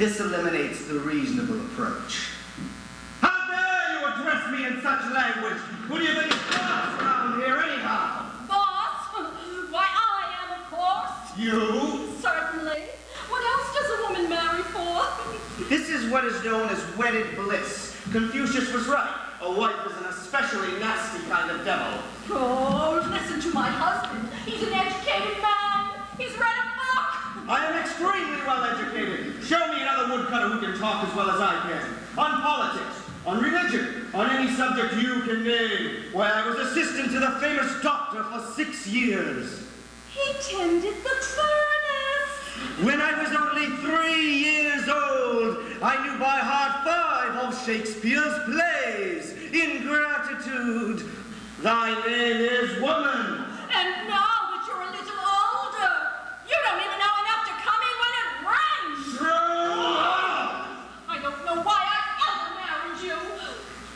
This eliminates the reasonable approach. How dare you address me in such language? Who do you think is boss around here anyhow? Boss? Why, I am, of course. You? Certainly. What else does a woman marry for? This is what is known as wedded bliss. Confucius was right. A wife is an especially nasty kind of devil. Oh, listen to my husband. He's an educated man. He's read a book. I am extremely well educated. Show me another woodcutter who can talk as well as I can. On politics, on religion, on any subject you can name. Why, I was assistant to the famous doctor for 6 years. He tended the furnace. When I was only 3 years old, I knew by heart 5 of Shakespeare's plays. Ingratitude. Thy name is woman. And now that you're a little older, you don't even know enough to come in when it rains. True. I don't know why I ever married you.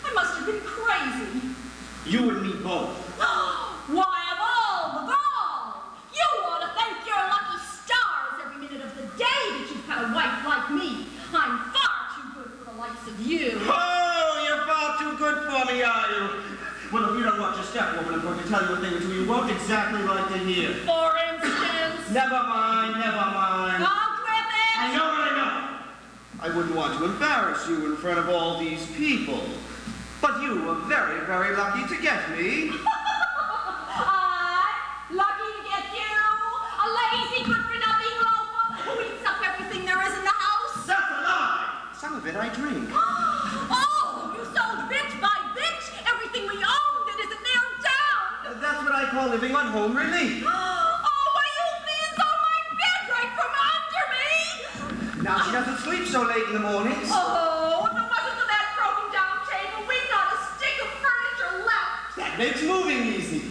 I must have been crazy. You and me both. Why, of all the gall! You ought to thank your lucky stars every minute of the day that you've had a wife like me. I'm far too good for the likes of you. Oh, you're far too good for me, are you? Well, if you don't watch your step, woman, I'm going to tell you a thing or two you won't exactly like to hear. For instance? Never mind, never mind. Out with it! I know. I wouldn't want to embarrass you in front of all these people. But you were very, very lucky to get me. Lucky to get you, a lazy, good-for-nothing loafer who eats up everything there is in the house. That's a lie. Some of it I drink. Oh, you sold bit by bit everything we owned that isn't nailed down. That's what I call living on home relief. Oh, why you leans on my bed right from under me. Now she doesn't sleep so late in the mornings. Oh, if it wasn't for that broken down table, we'd not a stick of furniture left. That makes moving easy.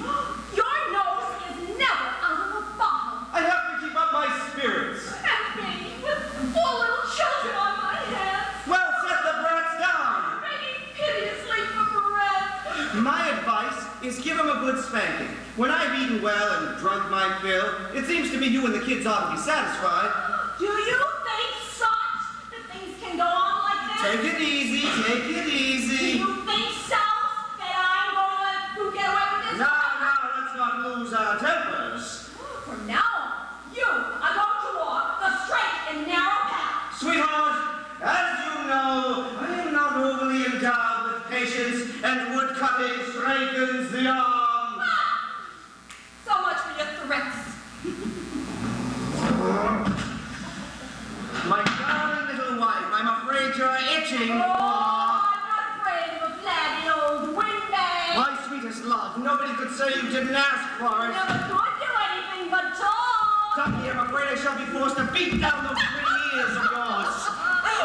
Your nose is never out of a bottle. I have to keep up my spirits. And me, with 4 little children on my hands, Well, set the brats down. begging piteously for bread. My advice is give them a good spanking. When I've eaten well and drunk my fill, it seems to me you and the kids ought to be satisfied. Do you think, Sot, that things can go on like that? Take it easy, take it Do easy. you think, South, that I'm going to let you get away with this? No, let's not lose our tempers. From now on, you are going to walk the straight and narrow path. Sweetheart, as you know, I am not overly endowed with patience, and wood cutting strengthens the arm. So much for your threats. My darling little wife, I'm afraid you're itching. Oh, I'm not afraid of a flabby old windbag. My sweetest love, nobody could say you didn't ask for it. Never could do anything but talk. Ducky, I'm afraid I shall be forced to beat down those pretty ears of yours.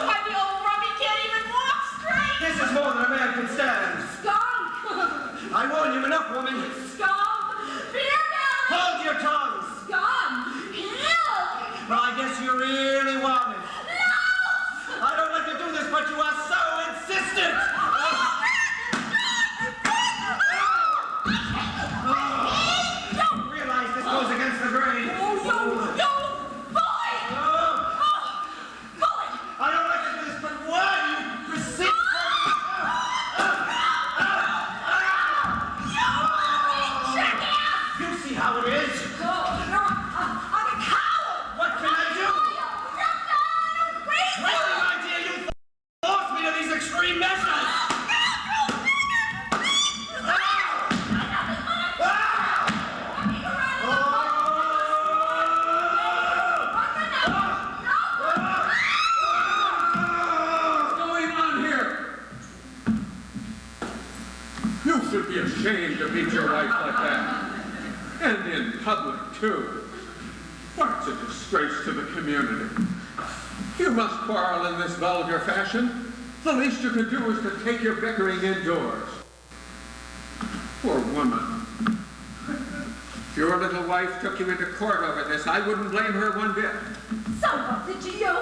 Why, the old rummy can't even walk straight. This is more than a man can stand. Skunk. I warn you enough, woman. Skunk. Beer belly. Hold your tongues. Skunk. Hill. Well, I guess you really want it. No. I don't like to do this, but you are so insistent. Don't realize this goes against the grain. Oh, you bully. Bully. I don't like to do this, but why you persist? You see how it is. I'm a coward. What can I do? Really, my dear, you forced me to these extreme measures. What's going on here? You should be ashamed to beat your wife like that. And in public, too. Why, it's a disgrace to the community. You must quarrel in this vulgar fashion. The least you can do is to take your bickering indoors. Poor woman. If your little wife took you into court over this, I wouldn't blame her one bit. So what's it to you?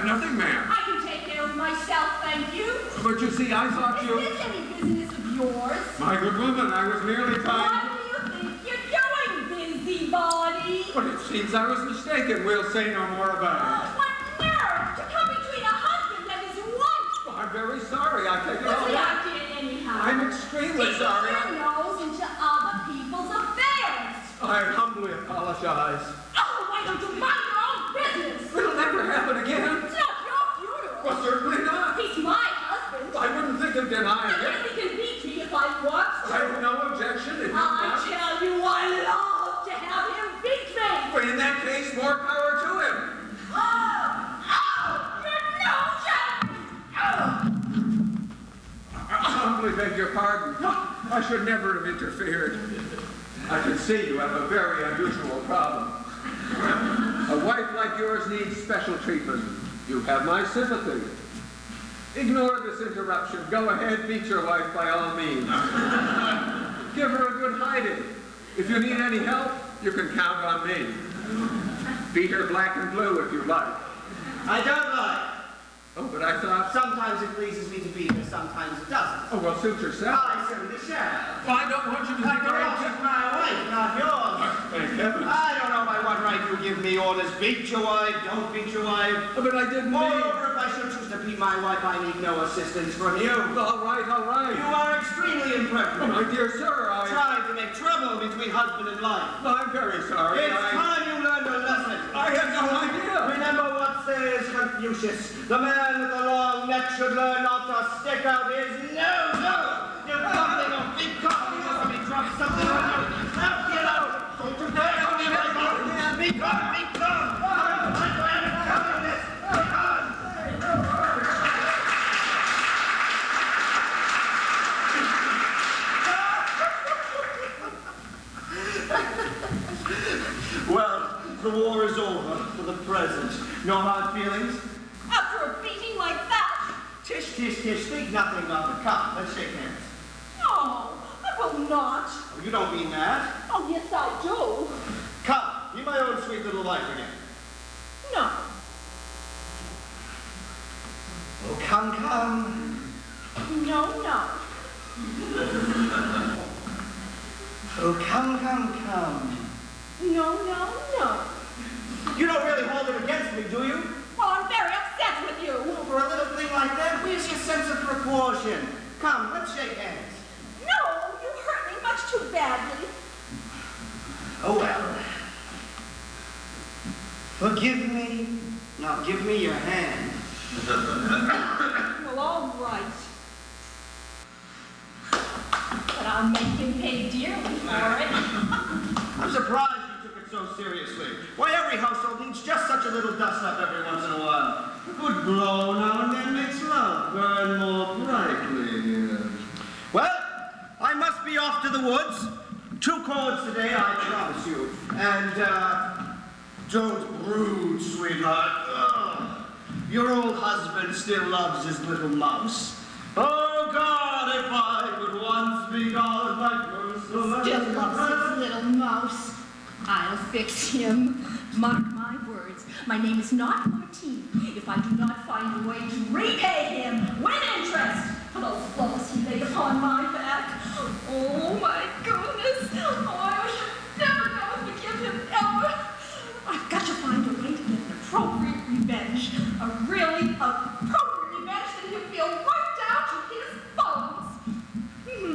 Nothing, ma'am. I can take care of myself, thank you. But you see, I thought Is you... this any business of yours? My good woman, I was merely trying... What do you think you're doing, busybody? But it seems I was mistaken. We'll say no more about it. What nerve to come between extremely sorry. Your nose into other people's affairs. I humbly apologize. Oh, why don't you mind your own business? It'll never happen again. It's not your funeral. Well, certainly not. He's my husband. I wouldn't think of denying it. And he can beat me if I want to. I have no objection if you I want. tell you, I love to have him beat me. Well, in that case, more power to him. I humbly beg your pardon. I should never have interfered. I can see you have a very unusual problem. A wife like yours needs special treatment. You have my sympathy. Ignore this interruption. Go ahead, beat your wife by all means. Give her a good hiding. If you need any help, you can count on me. Beat her black and blue if you like. I don't like. Oh, but I thought... Sometimes it pleases me to be here, sometimes it doesn't. Oh, well, suit yourself. I certainly shall. Well, I don't want you to think After all, she's my wife, not yours. Thank heavens. I don't know by what right you give me orders. Beat your wife, don't beat your wife. Oh, but I didn't mean... Moreover, if I should choose to beat my wife, I need no assistance from you. All right, all right. You are extremely Oh, impertinent. my dear sir, Trying to make trouble between husband and wife. I'm very sorry. It's time you learned a lesson. I had no idea. Remember what says Confucius. The man with the long neck should learn not to stick out his nose. You're something of big coffee or somebody drops something on you. Now get out. Don't you dare come in like that. Be gone, be gone. I'm going to tell you this. Be gone. Well, the war is over for the present. No hard feelings? After a beating like that? Tish, tish, tish, think nothing of it. Come, let's shake hands. No, I will not. Oh, you don't mean that. Oh, yes, I do. Come, be my own sweet little wife again. No. Oh, come, come. No, no. Oh, come, come, come. No, no, no. You don't really hold it against me, do you? Well, I'm very upset with you. Oh, for a little thing like that, where's your sense of proportion? Come, let's shake hands. No, you hurt me much too badly. Oh, well. Forgive me. Now give me your hand. Well, all right. But I'll make him pay dearly for it. I'm surprised you took it so seriously. Why, every household needs just such a little dust-up every once in a while. A good blow now and then makes love burn more brightly. Well, I must be off to the woods. 2 chords today, I promise you. And, don't brood, sweetheart. Ugh. Your old husband still loves his little mouse. Oh, God, if I could once be God like Mercy. Still loves his little mouse. I'll fix him. Mark my words. My name is not Martine. If I do not find a way to repay him with interest for those blows he laid upon my back. Oh, my goodness. Oh, I should never know to forgive him ever. I've got to find a way to get an appropriate revenge. A really appropriate revenge that he'll feel right down to his bones.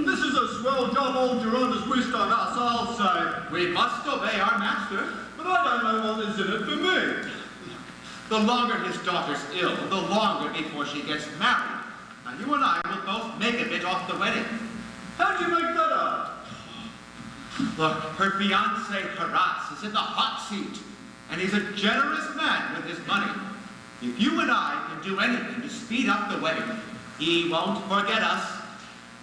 This is a swell job old Geronda's wished on us, I'll say. We must obey our master. But I don't know what is in it for me. The longer his daughter's ill, the longer before she gets married. Now, you and I will both make a bit off the wedding. How'd you make that up? Look, her fiancé, Horace, is in the hot seat, and he's a generous man with his money. If you and I can do anything to speed up the wedding, he won't forget us.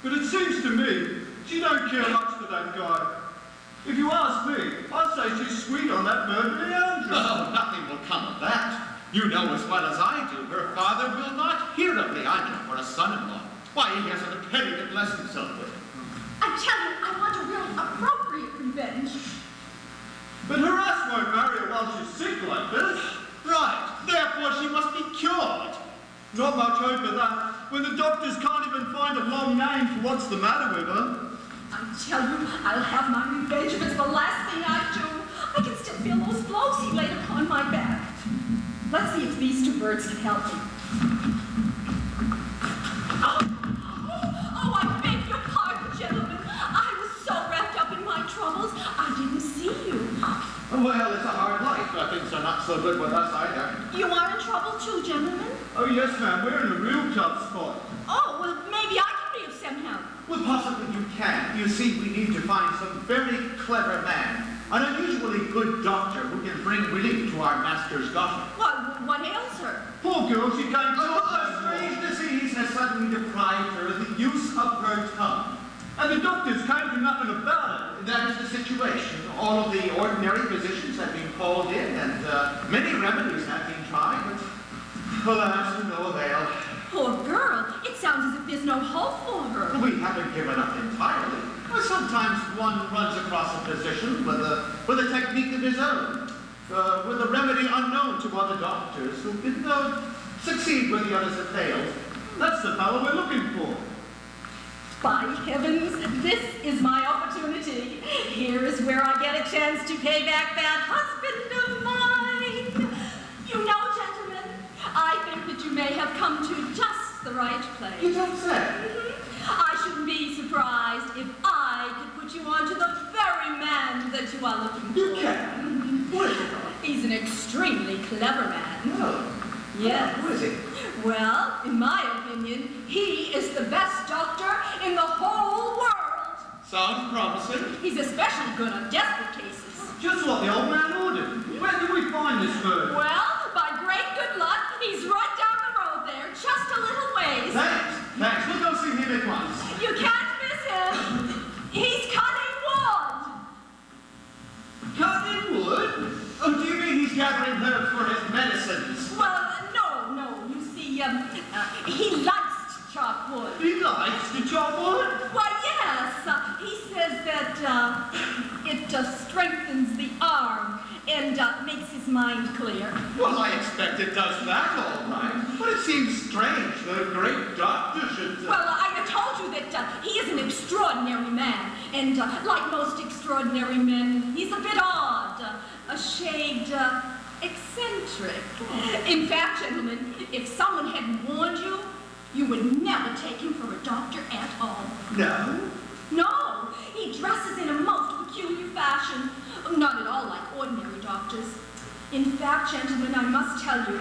But it seems to me she don't care much for that guy. If you ask me, I'd say she's sweet on that murdering Andrew. Oh, nothing will come of that. You know as well as I do, her father will not hear of Leandro for a son-in-law. Why, he hasn't a penny to bless himself with. I tell you, I want a real appropriate revenge. But Horace won't marry her while she's sick like this. Right, therefore she must be cured. Not much hope of that, when the doctors can't even find a long name for what's the matter with her. I tell you, I'll have my revenge if it's the last thing I do. I can still feel those blows he laid upon my back. Let's see if these 2 birds can help me. Oh, I beg your pardon, Well, it's a hard life. Things are not so good with us either. You are in trouble too, gentlemen? Oh, yes, ma'am. We're in a real tough spot. Oh, well, maybe I can be of some help. Well, possibly you can. You see, we need to find some very clever man, an unusually good doctor who can bring relief to our master's daughter. What ails her? Poor girl, she came to A strange disease has suddenly deprived her of the use of her tongue. and the doctors can't do nothing about it. That is the situation. All of the ordinary physicians have been called in, and many remedies have been tried, but alas, to no avail. Poor girl. It sounds as if there's no hope for her. We haven't given up entirely. Sometimes one runs across a physician with a technique of his own, with a remedy unknown to other doctors who can succeed where the others have failed. That's the fellow we're looking for. By heavens, this is my opportunity. Here is where I get a chance to pay back that husband of mine. You know, gentlemen, I think that you may have come to just the right place. You don't say. I shouldn't be surprised if I could put you on to the very man that you are looking for. You can. What is it? He's an extremely clever man. No. Yes. What is it? Well, in my opinion, he is the best doctor in the whole world. Sounds promising. He's especially good on desperate cases. Just what the old man ordered. Where did we find this bird? Well, by great good luck, he's right down the road there, just a little ways. Thanks. We'll go see him at once. You can't miss him. He's cutting wood. Cutting wood? Oh, do you mean he's gathering herbs for his medicines? Well, no. You see, he likes to chop wood. He likes to chop wood. Why, yes. He says that it strengthens the arm and makes his mind clear. Well, I expect it does that all right. But it seems strange that a great doctor should... Well, I told you that he is an extraordinary man. And like most extraordinary men, he's a bit odd, a shade eccentric. In fact, gentlemen, if someone had warned you, you would never take him for a doctor at all. No? No, he dresses in a most peculiar fashion, not at all like ordinary doctors. In fact, gentlemen, I must tell you,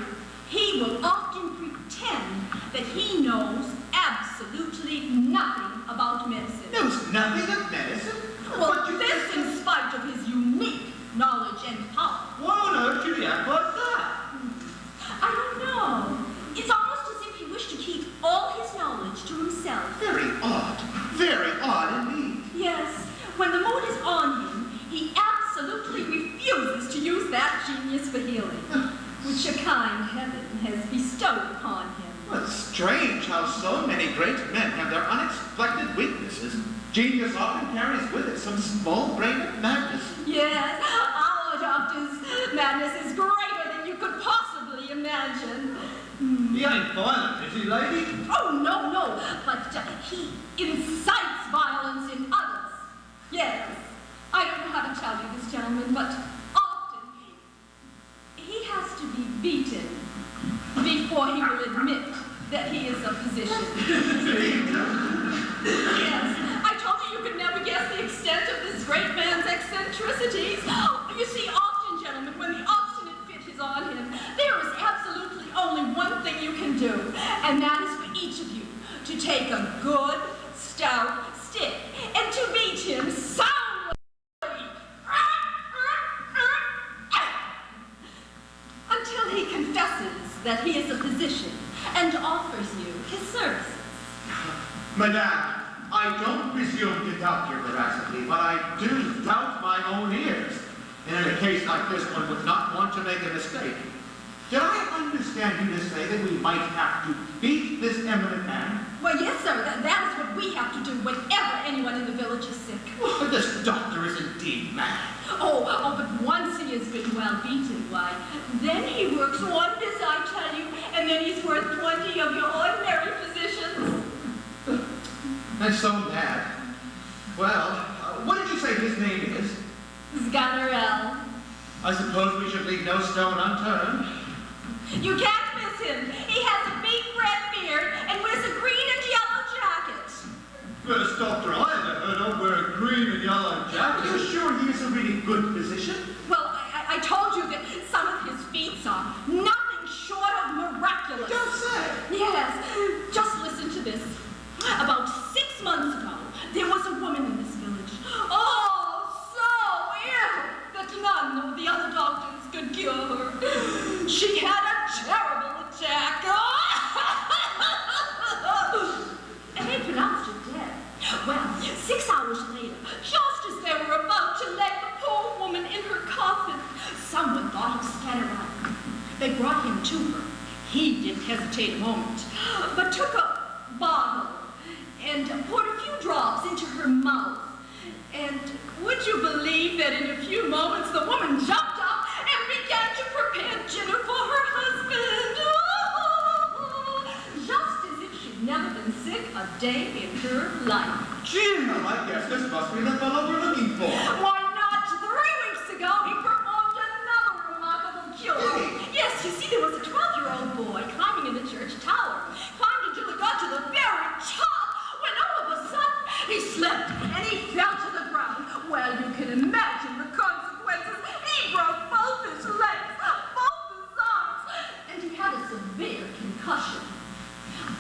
he will often pretend that he knows absolutely nothing about medicine. Knows nothing of medicine? Well, this in spite of his unique knowledge and power. Why on earth should he act like that? I don't know. It's almost as if he wished to keep all his knowledge to himself. Very odd. Very odd indeed. Yes, when the mood is on him, he absolutely refuses to use that genius for healing, which a kind heaven has bestowed upon him. Well, it's strange how so many great men have their unexpected weaknesses. Genius often carries with it some small-brained madness. Yes, our doctor's madness is greater than you could possibly imagine. He ain't violent, is he, lady? Oh, no, but he incites violence in others. Yes, I don't know how to tell you this, gentlemen, but often he has to be beaten before he will admit that he is a physician. Yes, I told you you could never guess the extent of this great man's eccentricities. You see, often, gentlemen, when the obstinate fit is on him, there is absolutely only one thing you can do, and that is for each of you to take a good, stout stick and to beat him soundly until he confesses that he is a physician and offers you his services. Madame, I don't presume to doubt your veracity, but I do doubt my own ears. And in a case like this, one would not want to make a mistake. Did I understand you to say that we might have to beat this eminent man? Well, yes, sir. That is what we have to do whenever anyone in the village is sick. But this doctor is indeed mad. Oh, but once he has been well beaten, why, then he works wonders, I tell you, and then he's worth 20 of your ordinary physicians. That's so mad. Well, what did you say his name is? Sganarelle. I suppose we should leave no stone unturned. You can't miss him. He has a big red beard and wears a green and yellow jacket. First doctor I ever heard of wear a green and yellow Are jacket. you sure he is a really good physician? Well, none of the other doctors could cure her. She had a terrible attack. And they pronounced her dead. Well, 6 hours later, just as they were about to lay the poor woman in her coffin, someone thought of Scattereye. They brought him to her. He didn't hesitate a moment, but took a bottle and poured a few drops into her mouth. And would you believe that in a few moments the woman jumped up and began to prepare dinner for her husband? Just as if she'd never been sick a day in her life. Gee, I guess this must be the fellow we're looking for. Why not? 3 weeks ago, he performed another remarkable cure. Yes, you see, there was a 12-year-old boy climbing in the church tower. Climbed until he got to the very top, when all of a sudden, he slipped and he fell to the ground. Well, you can imagine the consequences. He broke both his legs, both his arms, and he had a severe concussion.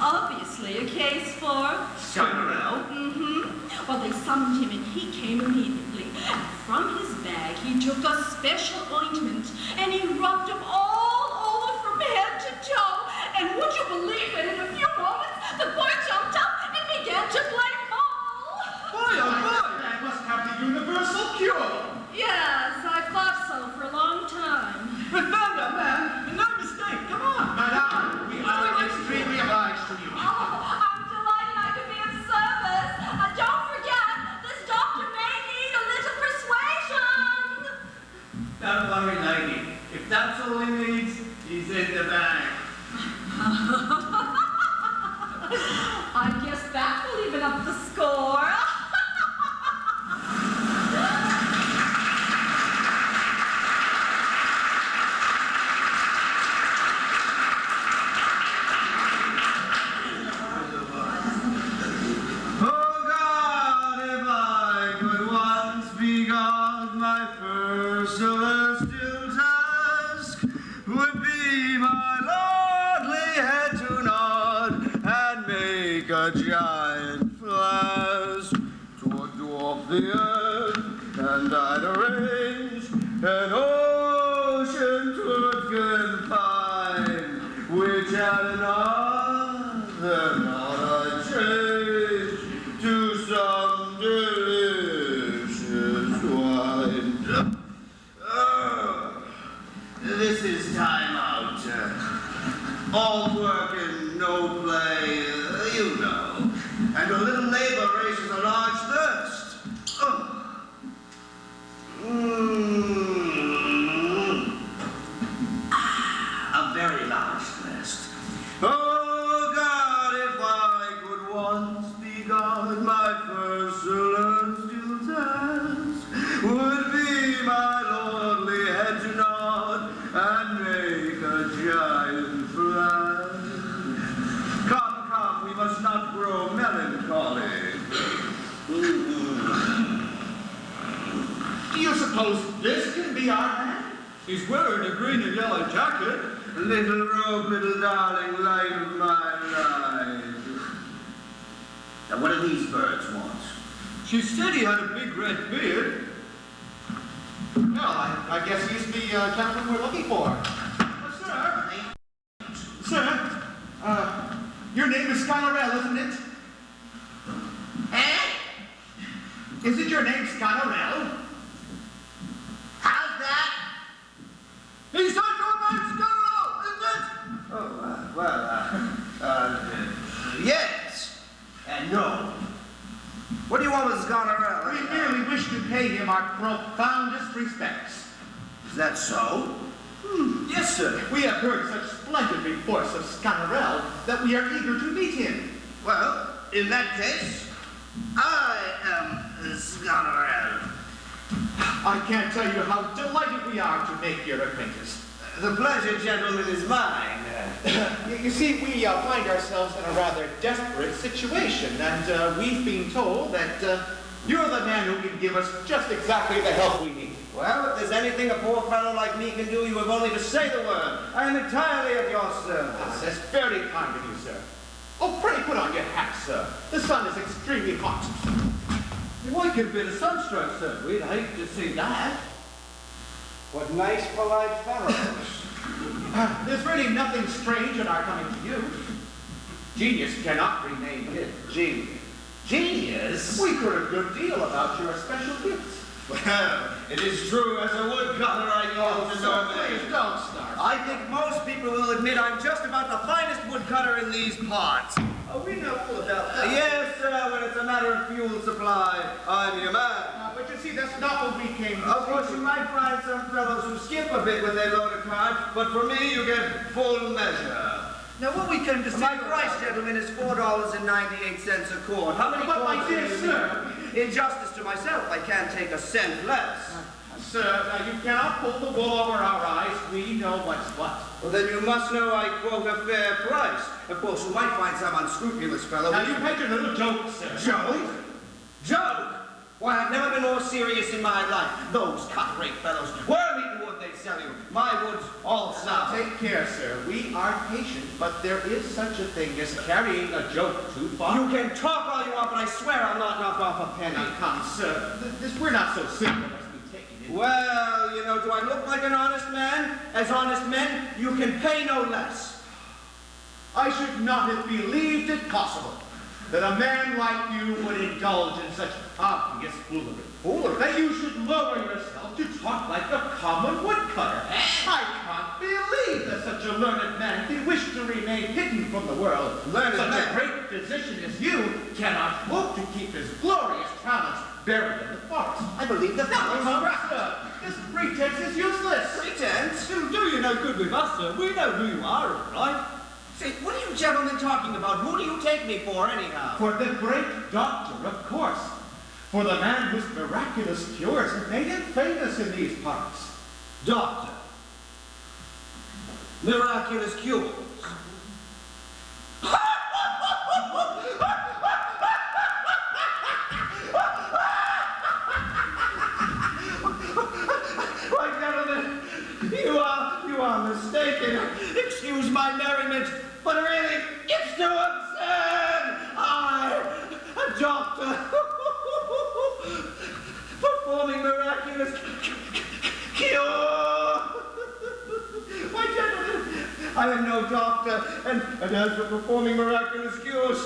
Obviously a case for Scarrel? Mm-hmm. Well, they summoned him and he came immediately. And from his bag, he took a special ointment and he rubbed him all over from head to toe. And would you believe that in a few moments, the boy jumped up and began to play ball? Boy, oh boy, that must have the universal cure. Yes, I thought so for a long time. We found him, man. No mistake. Come on. Madame, we are extremely obliged to you. Oh, I'm delighted I could be of service. Don't forget, this doctor may need a little persuasion. Don't worry, lady. If that's all he needs, he's in the bag. I guess that will even up the score. Oh God, if I could once be God, my first celestial task would be my lordly head to nod and make a giant flask to dwarf the earth, and I'd arrange an ocean to confine, which had another knot I'd change to some delicious wine. This is time out. All work and no play, you know. And a little labor raises a large thirst. A very large thirst. Oh God, if I could once be God, my first celestial task would be my lordly head to nod and make a giant flash. Come, come, we must not grow melancholy. Do you suppose this can be our man? He's wearing a green and yellow jacket. Little robe, little darling, light of my life. Now, what do these birds want? She said he had a big red beard. Well, I guess he's the gentleman we're looking for. Sir, your name is Scarrel, isn't it? Eh? Is it your name Scarrel? How's that? He's not your name Scarrel, isn't it? Oh, yes. And no. What do you want with Scarrel? We merely wish to pay him our profoundest respects. Is that so? Yes, sir. We have heard such splendid reports of Scarrel that we are eager to meet him. Well, in that case, I am Scarrel. I can't tell you how delighted we are to make your acquaintance. The pleasure, gentlemen, is mine. You see, we find ourselves in a rather desperate situation, and we've been told that you're the man who can give us just exactly the help we need. Well, if there's anything a poor fellow like me can do, you have only to say the word. I am entirely at your service. That's very kind of you, sir. Oh, pray put on your hat, sir. The sun is extremely hot. Why could be a sunstroke, sir? We'd hate to see that. What nice, polite fellows. There's really nothing strange in our coming to you. Genius cannot remain hidden. Genius? We've heard a good deal about your special gifts. Well, it is true, as a woodcutter I yield to no please man. don't start. I think most people will admit I'm just about the finest woodcutter in these parts. Oh, we know all about that. Yes, sir, when it's a matter of fuel supply, I'm your man. But you see, that's not what we came to Of course, you might find some fellows who skip a bit when they load a cart, but for me, you get full measure. Now, what we came to see... My price, gentlemen, is $4.98 a quart. How many But my quarts dear do you sir- need? In justice to myself, I can't take a cent less. Sir, now you cannot pull the wool over our eyes. We know what's what. Well, then you must know I quote a fair price. Of course, you might find some unscrupulous fellow. Now you make your little joke, sir. Joke? Joke? Why, I've never been more serious in my life. Those cut-rate fellows. Worm-eaten wood they sell you. My wood's all sour. Take care, sir. We are patient, but there is such a thing as carrying a joke too far. You can talk all you want, but I swear I'll not knock off a penny. Now, come, sir. We're not so simple as we take it. Well, you know, do I look like an honest man? As honest men, you can pay no less. I should not have believed it possible that a man like you would indulge in such obvious foolery. Foolery? That you should lower yourself to talk like a common woodcutter. I can't believe that such a learned man can wish to remain hidden from the world. Learned such man? a great physician as you cannot hope to keep his glorious talents buried in the forest. I believe the fellow's Come, sir. This pretense is useless. Pretense? It'll do you no good with us, sir. We know who you are, all right? Say, what are you gentlemen talking about? Who do you take me for, anyhow? For the great doctor, of course. For the man whose miraculous cures have made him famous in these parts. Doctor. Miraculous cures. Why, gentlemen, you are mistaken. Excuse my merriment, but really, it's too absurd. A doctor, performing miraculous cure. Why, gentlemen, I am no doctor, and as for performing miraculous cures,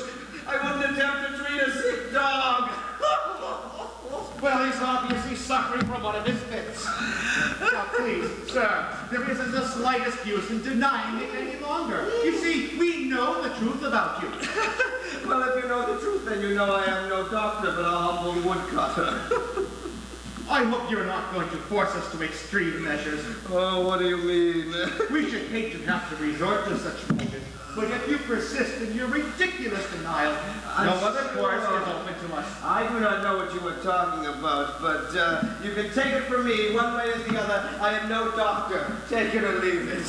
I wouldn't attempt to treat a sick dog. Well, he's obviously suffering from one of his fits. Now, please, sir, there isn't the slightest use in denying it any longer. You see, we know the truth about you. Well, if you know the truth, then you know I am no doctor, but a humble woodcutter. I hope you're not going to force us to extreme measures. Oh, what do you mean? We should hate to have to resort to such measures. But if you persist in your ridiculous denial, no other course is open to us. I do not know what you were talking about, but you can take it from me, one way or the other. I am no doctor. Take it or leave it.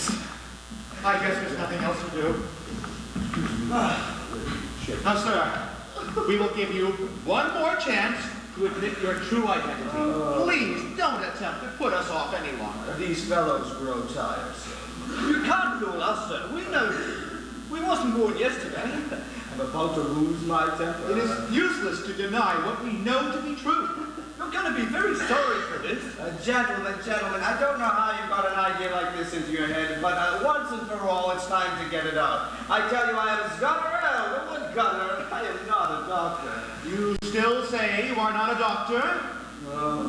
I guess there's nothing else to do. Now, sir, we will give you one more chance to admit your true identity. Please don't attempt to put us off any longer. These fellows grow tiresome. You can't fool us, sir. We know. We wasn't born yesterday. I'm about to lose my temper. It is useless to deny what we know to be true. You're going to be very sorry for this. Gentlemen, I don't know how you got an idea like this into your head, but once and for all, it's time to get it out. I tell you, I am Scutterell, the woodcutter, and I am not a doctor. You still say you are not a doctor?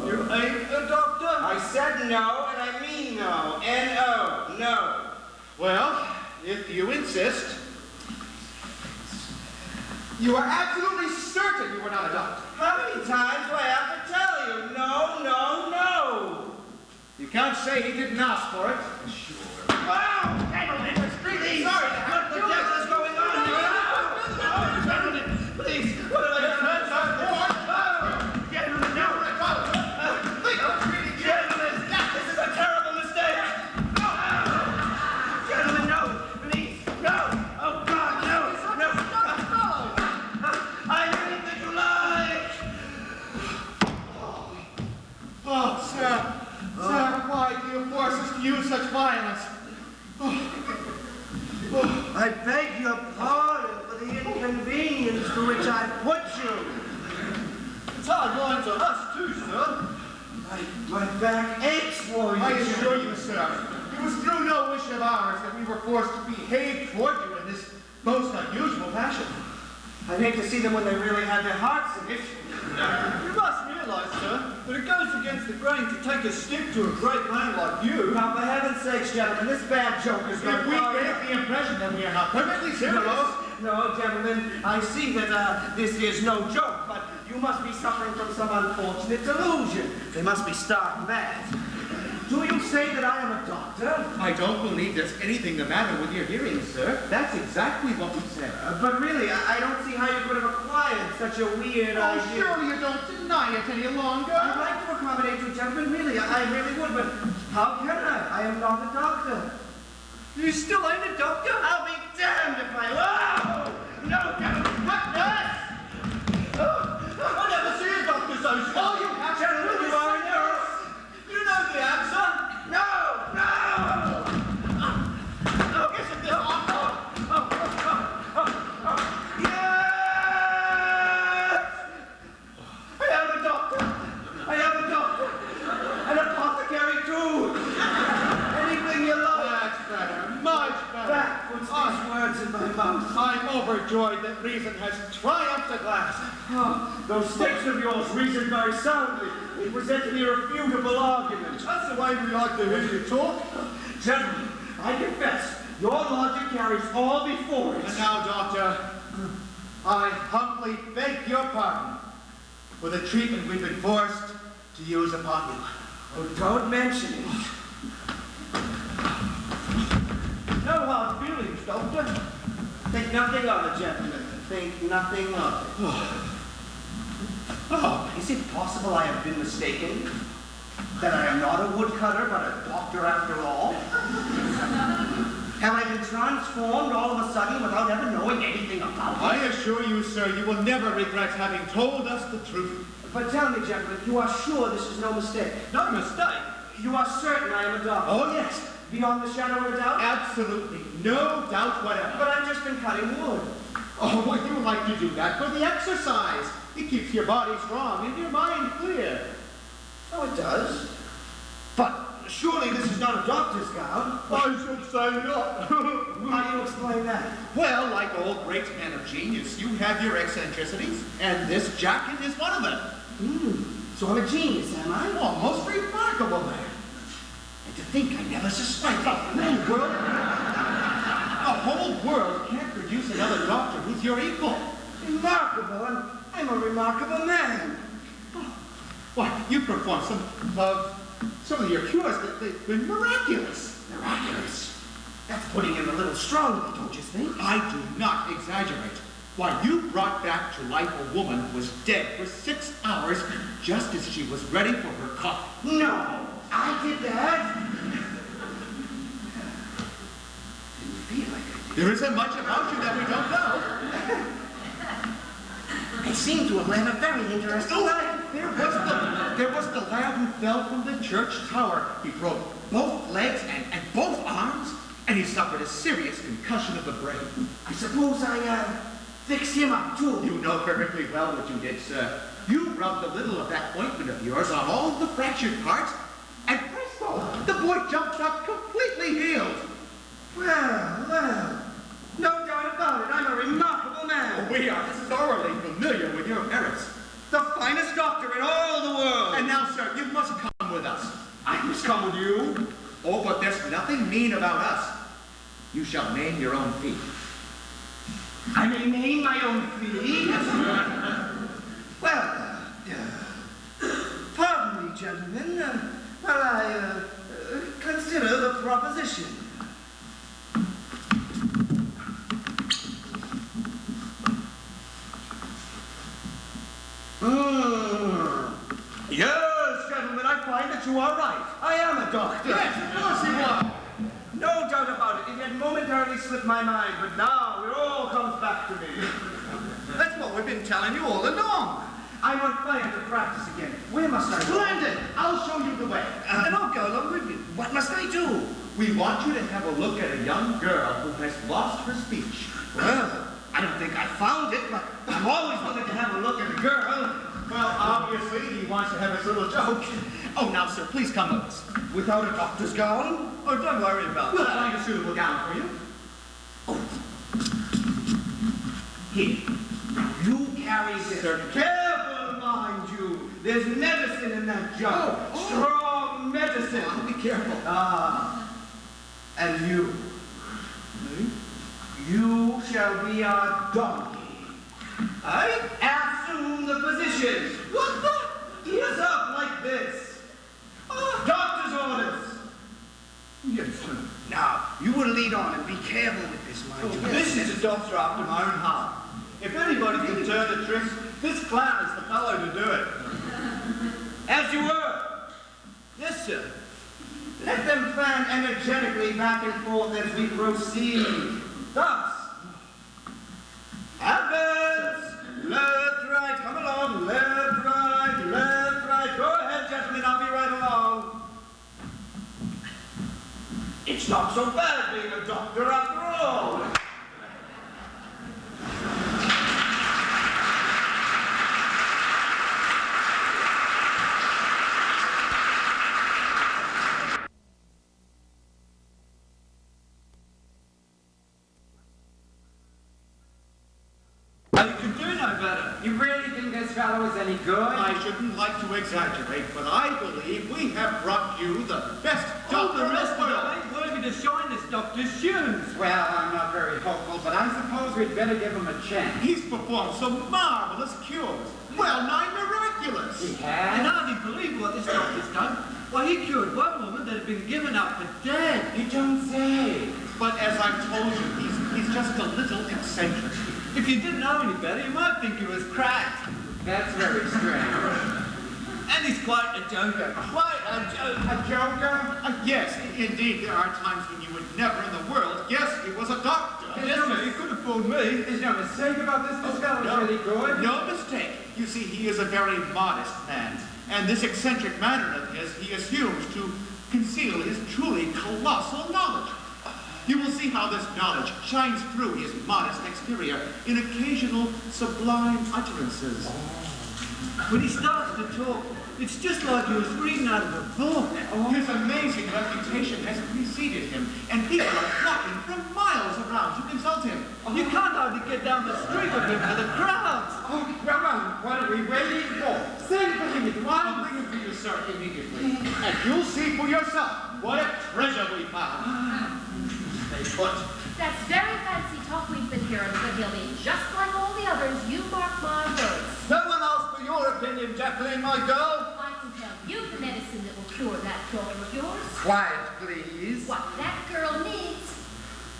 You ain't a doctor? I said no, and I mean no. N-O, no. Well, if you insist. You are absolutely certain you are not a doctor. How many times do I have to tell you? No, no, no. You can't say he didn't ask for it. Wow! Gentlemen, please! Sorry, what the devil is going on here? Oh, gentlemen, please, what did I do? Gentlemen, no! Gentlemen, this is a terrible mistake! Gentlemen, no! Please, no! Oh, God, no! No! I need anything you like! Oh, sir. Sir, why do you force us to use such violence? I beg your pardon for the inconvenience to which I put you. It's hard going to us, too, sir. My back aches for you. I assure you, sir, it was through no wish of ours that we were forced to behave toward you in this most unusual fashion. I hate to see them when they really have their hearts in it. You must realize, sir, that it goes against the grain to take a stick to a great man like you. Now, for heaven's sakes, gentlemen, this bad joke is If we gave the impression that we are not perfectly serious. No, gentlemen, I see that this is no joke, but you must be suffering from some unfortunate delusion. They must be stark mad. Do you say that I am a doctor? I don't believe there's anything the matter with your hearing, sir. That's exactly what we said. But really, I don't see how you could have acquired such a weird idea. Surely you don't deny it any longer. I'd like to accommodate you, gentlemen, really. I really would, but how can I? I am not a doctor. You still ain't a doctor? I'll be damned if I... Whoa! No, gentlemen, what this? I never see a doctor so strong. Oh, you have gentlemen, you are in error. You know the answer. No! Isn't this awful? Yes! I am a doctor. I am a doctor. An apothecary, too. Anything you love. That's better, much better. That puts these words in my mouth. I'm overjoyed that reason has triumphed at last. Oh, those sticks of yours reasoned very soundly. They presented irrefutable arguments. That's the way we like to hear you talk. Gentlemen, I confess, your logic carries all before it. And now, Doctor, I humbly beg your pardon for the treatment we've been forced to use upon you. Oh, don't mention it. No hard feelings, Doctor. Think nothing of it, gentlemen. Think nothing of it. Oh, is it possible I have been mistaken? That I am not a woodcutter, but a doctor after all? Have I been transformed all of a sudden without ever knowing anything about it? I assure you, sir, you will never regret having told us the truth. But tell me, gentlemen, you are sure this is no mistake? No mistake. You are certain I am a doctor? Oh, yes. Beyond the shadow of a doubt? Absolutely. No doubt whatever. But I've just been cutting wood. Oh, well, you like to do that for the exercise. It keeps your body strong and your mind clear. Oh, it does. But surely this is not a doctor's gown. I should say not. How do you explain that? Well, like all great men of genius, you have your eccentricities, and this jacket is one of them. So I'm a genius, am I? Oh, most remarkable man. And to think I never suspected. The whole world can't produce another doctor who's your equal. Remarkable. I'm a remarkable man. Why, you performed some of your cures that they've been miraculous. Miraculous. That's putting it a little strongly, don't you think? I do not exaggerate. Why, you brought back to life a woman who was dead for 6 hours just as she was ready for her coffee. No, I did that. Didn't feel like I did. There isn't much about you that we don't know. I seem to have led a very interesting life. There was the lad who fell from the church tower. He broke both legs and both arms, and he suffered a serious concussion of the brain. I suppose I fixed him up, too. You know perfectly well what you did, sir. You rubbed a little of that ointment of yours on all the fractured parts, and presto, the boy jumped up completely healed. Well, no doubt about it. I'm a remarkable man. We are thoroughly familiar with your merits. The finest doctor in all the world. And now, sir, you must come with us. I must come with you. Oh, but there's nothing mean about us. You shall name your own fee. I may name my own fee. Well, pardon me, gentlemen, while I consider the proposition. Yes, gentlemen, I find that you are right. I am a doctor. Yes, of course you are. No doubt about it. It had momentarily slipped my mind, but now it all comes back to me. That's what we've been telling you all along. I'm on fire to practice again. Where must I go? Splendid! I'll show you the way. And I'll go along with you. What must I do? We want you to have a look at a young girl who has lost her speech. Well, I don't think I found it, but I'm always willing to have a look at a girl. Well, obviously, he wants to have his little joke. Oh, now, sir, please come with us. Without a doctor's gown? Oh, don't worry about We'll that. find a suitable gown for you. Here. You carry this. Careful, mind you. There's medicine in that jug. Strong medicine. Oh, be careful. And you. You shall be our donkey. Assume the position. What the? Ears up like this. Doctor's orders. Yes, sir. Now, you will lead on and be careful with this, mind you. This is a doctor after my own heart. If anybody can turn the trick, this clown is the fellow to do it. As you were. Yes, sir. Let them fan energetically back and forth as we proceed. Thus. Advance. Left, right. Come along. Left, right. Left, right. Go ahead, gentlemen. I'll be right along. It's not so bad being a doctor after all. Oh, you can do no better. You really think this fellow is any good? I shouldn't like to exaggerate, but I believe we have brought you the best doctor the in rest the of it world. ain't worthy to shine this doctor's shoes. Well, I'm not very hopeful, but I suppose we'd better give him a chance. He's performed some marvelous cures. Well nigh miraculous. He I has? can hardly believe what this doctor's done. Why, he cured one woman that had been given up for dead. You don't say. But as I've told you, he's just a little eccentric. If you didn't know any better, you might think he was cracked. That's very strange. And he's quite a joker. Quite a joker. A joker? Yes, indeed, there are times when you would never in the world guess he was a doctor. Yes, sir, you could have fooled me. There's no mistake about this. This fellow's really good. No mistake. You see, he is a very modest man, and this eccentric manner of his he assumes to conceal his truly colossal knowledge. You will see how this knowledge shines through his modest exterior in occasional sublime utterances. When he starts to talk, it's just like he was reading out of a book. His amazing reputation has preceded him, and people are flocking from miles around to consult him. You can't hardly get down the street with him for the crowds. Oh, come on. What are we waiting for? Send for him at I'll once. bring him to you, sir, immediately, and you'll see for yourself what a treasure we found. Stay put. That's very fancy talk we've been hearing, but he'll be just like all the others. You mark my words. No one asked for your opinion, Jacqueline, my girl. I can tell you the medicine that will cure that daughter of yours. Quiet, please. What that girl needs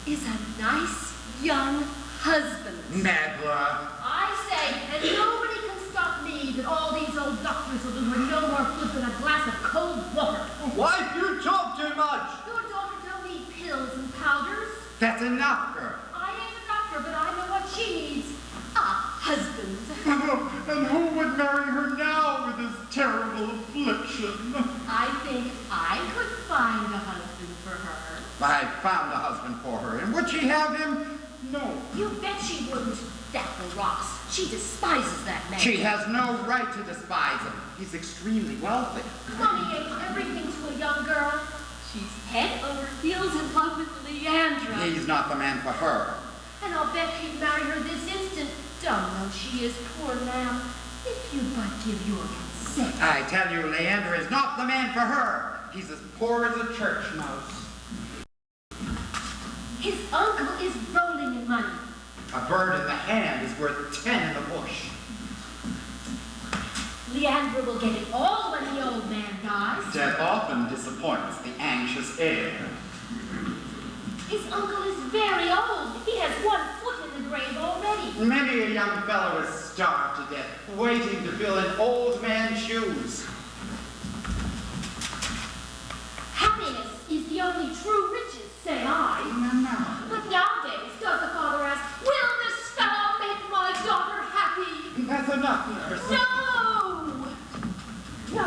is a nice young husband. Never. I say, and nobody can stop me that all these old doctors will do her no more good than a glass of cold water. Wife, you talk too much. Your daughter don't need pills and powders. That's enough, girl. I ain't a doctor, but I know what she needs. A husband. And who would marry her now with this terrible affliction? I think I could find a husband for her. I found a husband for her, and would she have him? No. You bet she wouldn't. Dapper Ross. She despises that man. She has no right to despise him. He's extremely wealthy. Money ain't everything to a young girl. She's head over heels in love with Leandra. He's not the man for her. And I'll bet he'd marry her this instant. Dumb though she is, poor lamb. If you but give your consent. I tell you, Leander is not the man for her. He's as poor as a church mouse. His uncle is rolling in money. A bird in the hand is worth 10 in the bush. Leandra will get it all when the old man dies. Death often disappoints the anxious heir. His uncle is very old. He has 1 foot in the grave already. Many a young fellow is starved to death, waiting to fill an old man's shoes. Happiness is the only true riches, say I. No. But nowadays, does the father ask, will this fellow make my daughter happy? That's enough, nurse. No!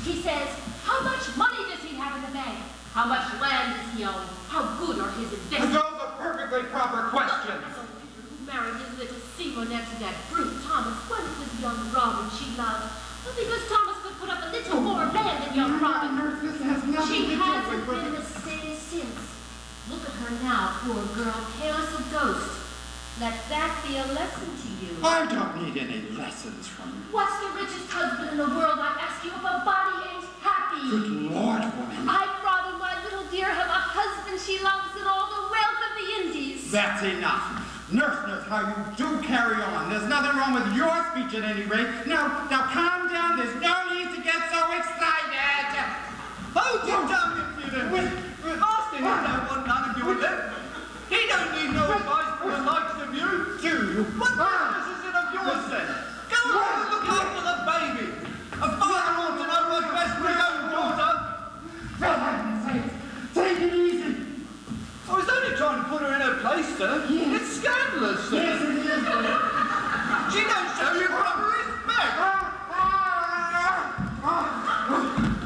He says, how much money does he have in the bank? How much land does he own? How good are his investments? Those are perfectly proper questions. Who married his little Seymour next to that brute Thomas? When it was young Robin, she poor girl, pale as a ghost. Let that be a lesson to you. I don't need any lessons from you. What's the richest husband in the world? I ask you if a body ain't happy. Good Lord, woman. I'd rather my little dear have a husband she loves than all the wealth of the Indies. That's enough. Nurse, how you do carry on. There's nothing wrong with your speech at any rate. Now calm down. There's no need to get so excited. Hold your tongue, impudent! Austin, he don't want none of you with him. He don't need no advice from the likes of you. Do you? What business is it of yours then? Go on and look after the baby. A father ought to know what's best for his own daughter. For heaven's sake, take it easy. I was only trying to put her in her place, sir. Yes. It's scandalous, sir. Yes, it is. She don't show you proper respect.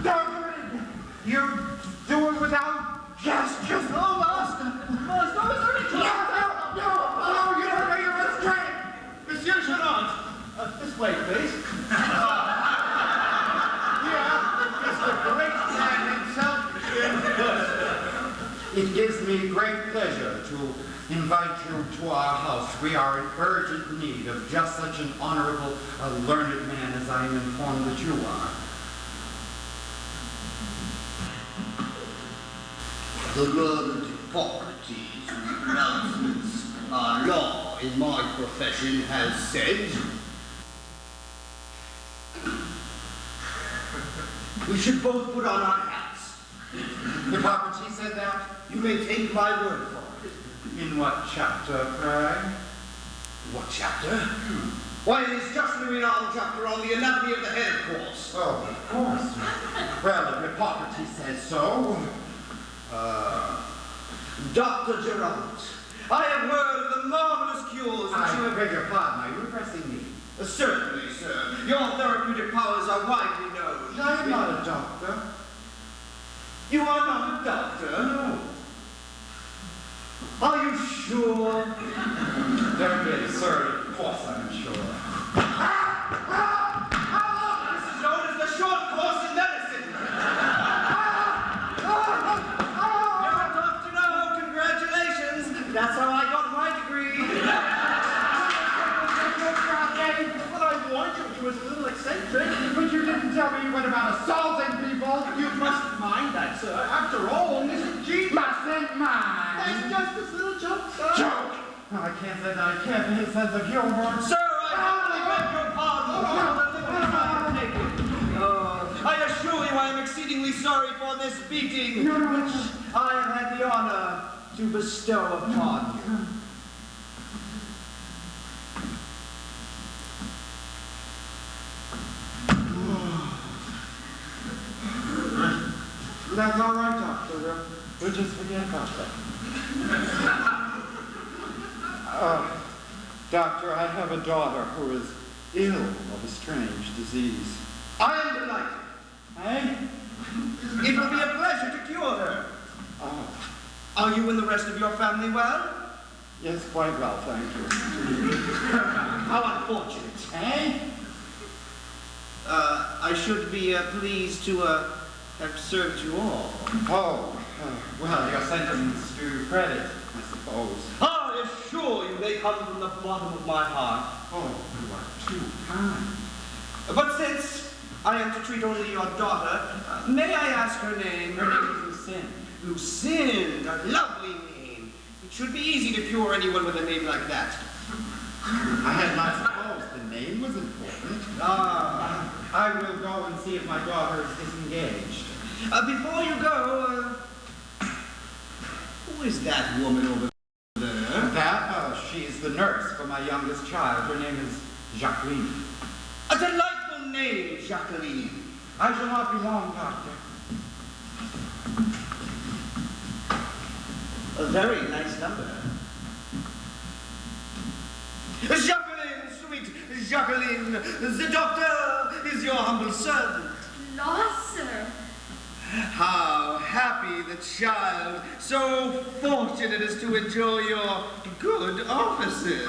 Don't do it. You do it without gestures. Oh, Master, I was only trying. No, you don't know you're restrained. Monsieur Charant, this way, please. Here is the great man himself, Monsieur. It gives me great pleasure to invite you to our house. We are in urgent need of just such an honorable, learned man as I am informed that you are. The learned Hippocrates, whose pronouncements are law in my profession, has said, we should both put on our hats. Hippocrates said that? You may take my word for it. In what chapter, pray? What chapter? Why, it is just the renowned chapter on the anatomy of the head, of course. Oh, of course. Well, if Hippocrates says so. Dr. Gerard, I have heard of the marvelous cures that you I have... beg your pardon, are you addressing me? Certainly, sir. Your therapeutic powers are widely known. I am not a doctor. You are not a doctor? No. Are you sure? Don't be absurd, of course I'm sure. This is known as the short course in medicine. You're a doctor now. Congratulations. That's how I got my degree. What I warned you, he was a little eccentric. But you didn't tell me you went about assaulting people. You mustn't mind that, sir. After all, Mrs. G. Mustn't mind. That's just this little joke, sir. Joke! No, I can't say that I can't be his sense of humor. Sir, I humbly beg your pardon for the liberty I have taken. I assure you I am exceedingly sorry for this beating, which I have had the honor to bestow upon you. That's all right, Doctor. We'll just forget about that. Doctor, I have a daughter who is ill of a strange disease. I am delighted. Eh? It will be a pleasure to cure her. Oh, Are you and the rest of your family well? yes, quite well, thank you. How unfortunate. Eh? I should be pleased to have served you all. Oh, well, your sentiments do credit, I suppose. I assure you they come from the bottom of my heart. Oh, you are too kind. But since I am to treat only your daughter, may I ask her name? Her name is Lucien. Lucien, a lovely name. It should be easy to cure anyone with a name like that. I had not supposed the name was important. I will go and see if my daughter is disengaged. Before you go, who is that woman over there? That, she's the nurse for my youngest child. Her name is Jacqueline. A delightful name, Jacqueline. I shall not be long, Doctor. A very nice number. Jacqueline, sweet Jacqueline, the doctor is your humble servant. Lost, sir. How happy the child, so fortunate as to enjoy your good offices.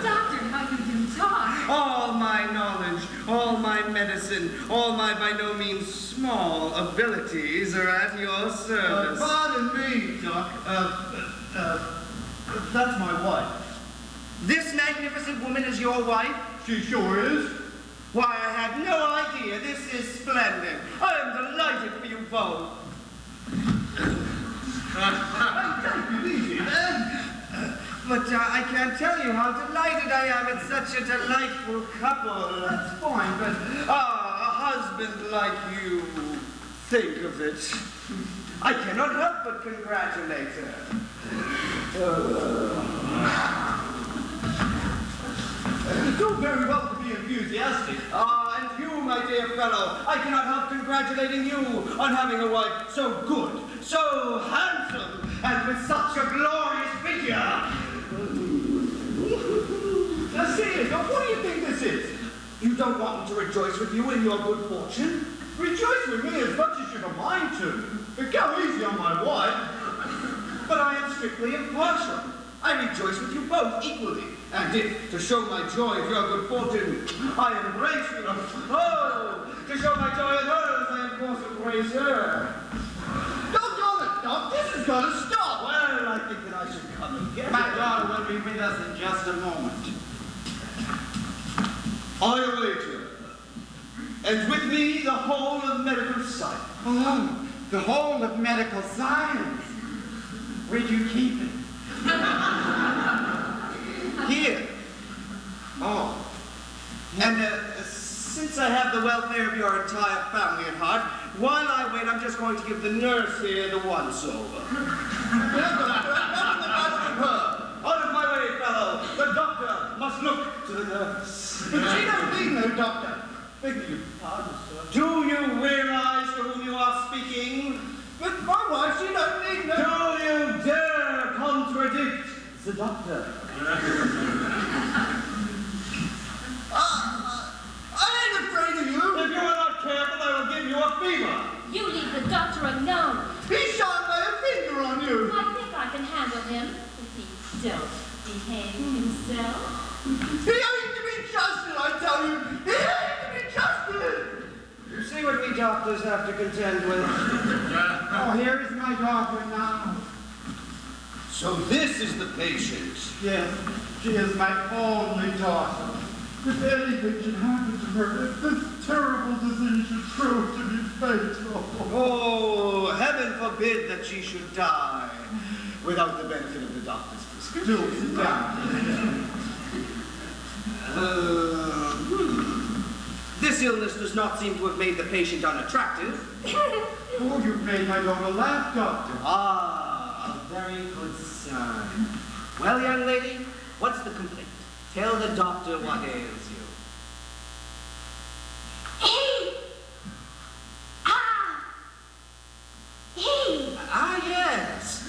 Doctor, how you do talk. All my knowledge, all my medicine, all my by no means small abilities are at your service. Pardon me, Doc. That's my wife. This magnificent woman is your wife? She sure is. Why, I had no idea. This is splendid. I am delighted for you both. Take it easy, then. But I can't tell you how delighted I am. It's such a delightful couple. That's fine, but A husband like you. Think of it. I cannot help but congratulate her. you do very well to be enthusiastic. And you, my dear fellow, I cannot help congratulating you on having a wife so good, so handsome, and with such a glorious figure. Now, seriously, what do you think this is? You don't want me to rejoice with you in your good fortune? Rejoice with me as much as you've a mind to. But go easy on my wife. But I am strictly impartial. I rejoice with you both equally. And if, to show my joy of your good fortune, I embrace you, to show my joy in hers, I of course embrace her. Doggone it, Doc, this has got to stop. Well, I think that I should come and get My her. daughter will be with us in just a moment. I await her. And with me, the whole of medical science. Oh, the whole of medical science. Where'd you keep it? Here. Oh, And since I have the welfare of your entire family at heart, while I wait, I'm just going to give the nurse here the once-over. Out of my way, fellow. The doctor must look to the nurse. But she don't need no doctor. Beg your pardon, sir. Do you realize to whom you are speaking? But my wife, she don't need no... Do you dare contradict the doctor? I ain't afraid of you. If you are not careful, I will give you a fever. You leave the doctor alone. He shan't lay a finger on you. I think I can handle him if he don't behave himself. He ain't to be trusted, I tell you. He ain't to be trusted. You see what we doctors have to contend with. oh, here is my daughter now. So this is the patient. Yes, she is my only daughter. If anything should happen to her, if this terrible disease should prove to be fatal. Oh, heaven forbid that she should die without the benefit of the doctor's prescription. Do sit down. This illness does not seem to have made the patient unattractive. Oh, you've made my daughter laugh, doctor. Ah, a very good sign. Well, young lady, what's the complaint? Tell the doctor what ails you. Ah, yes.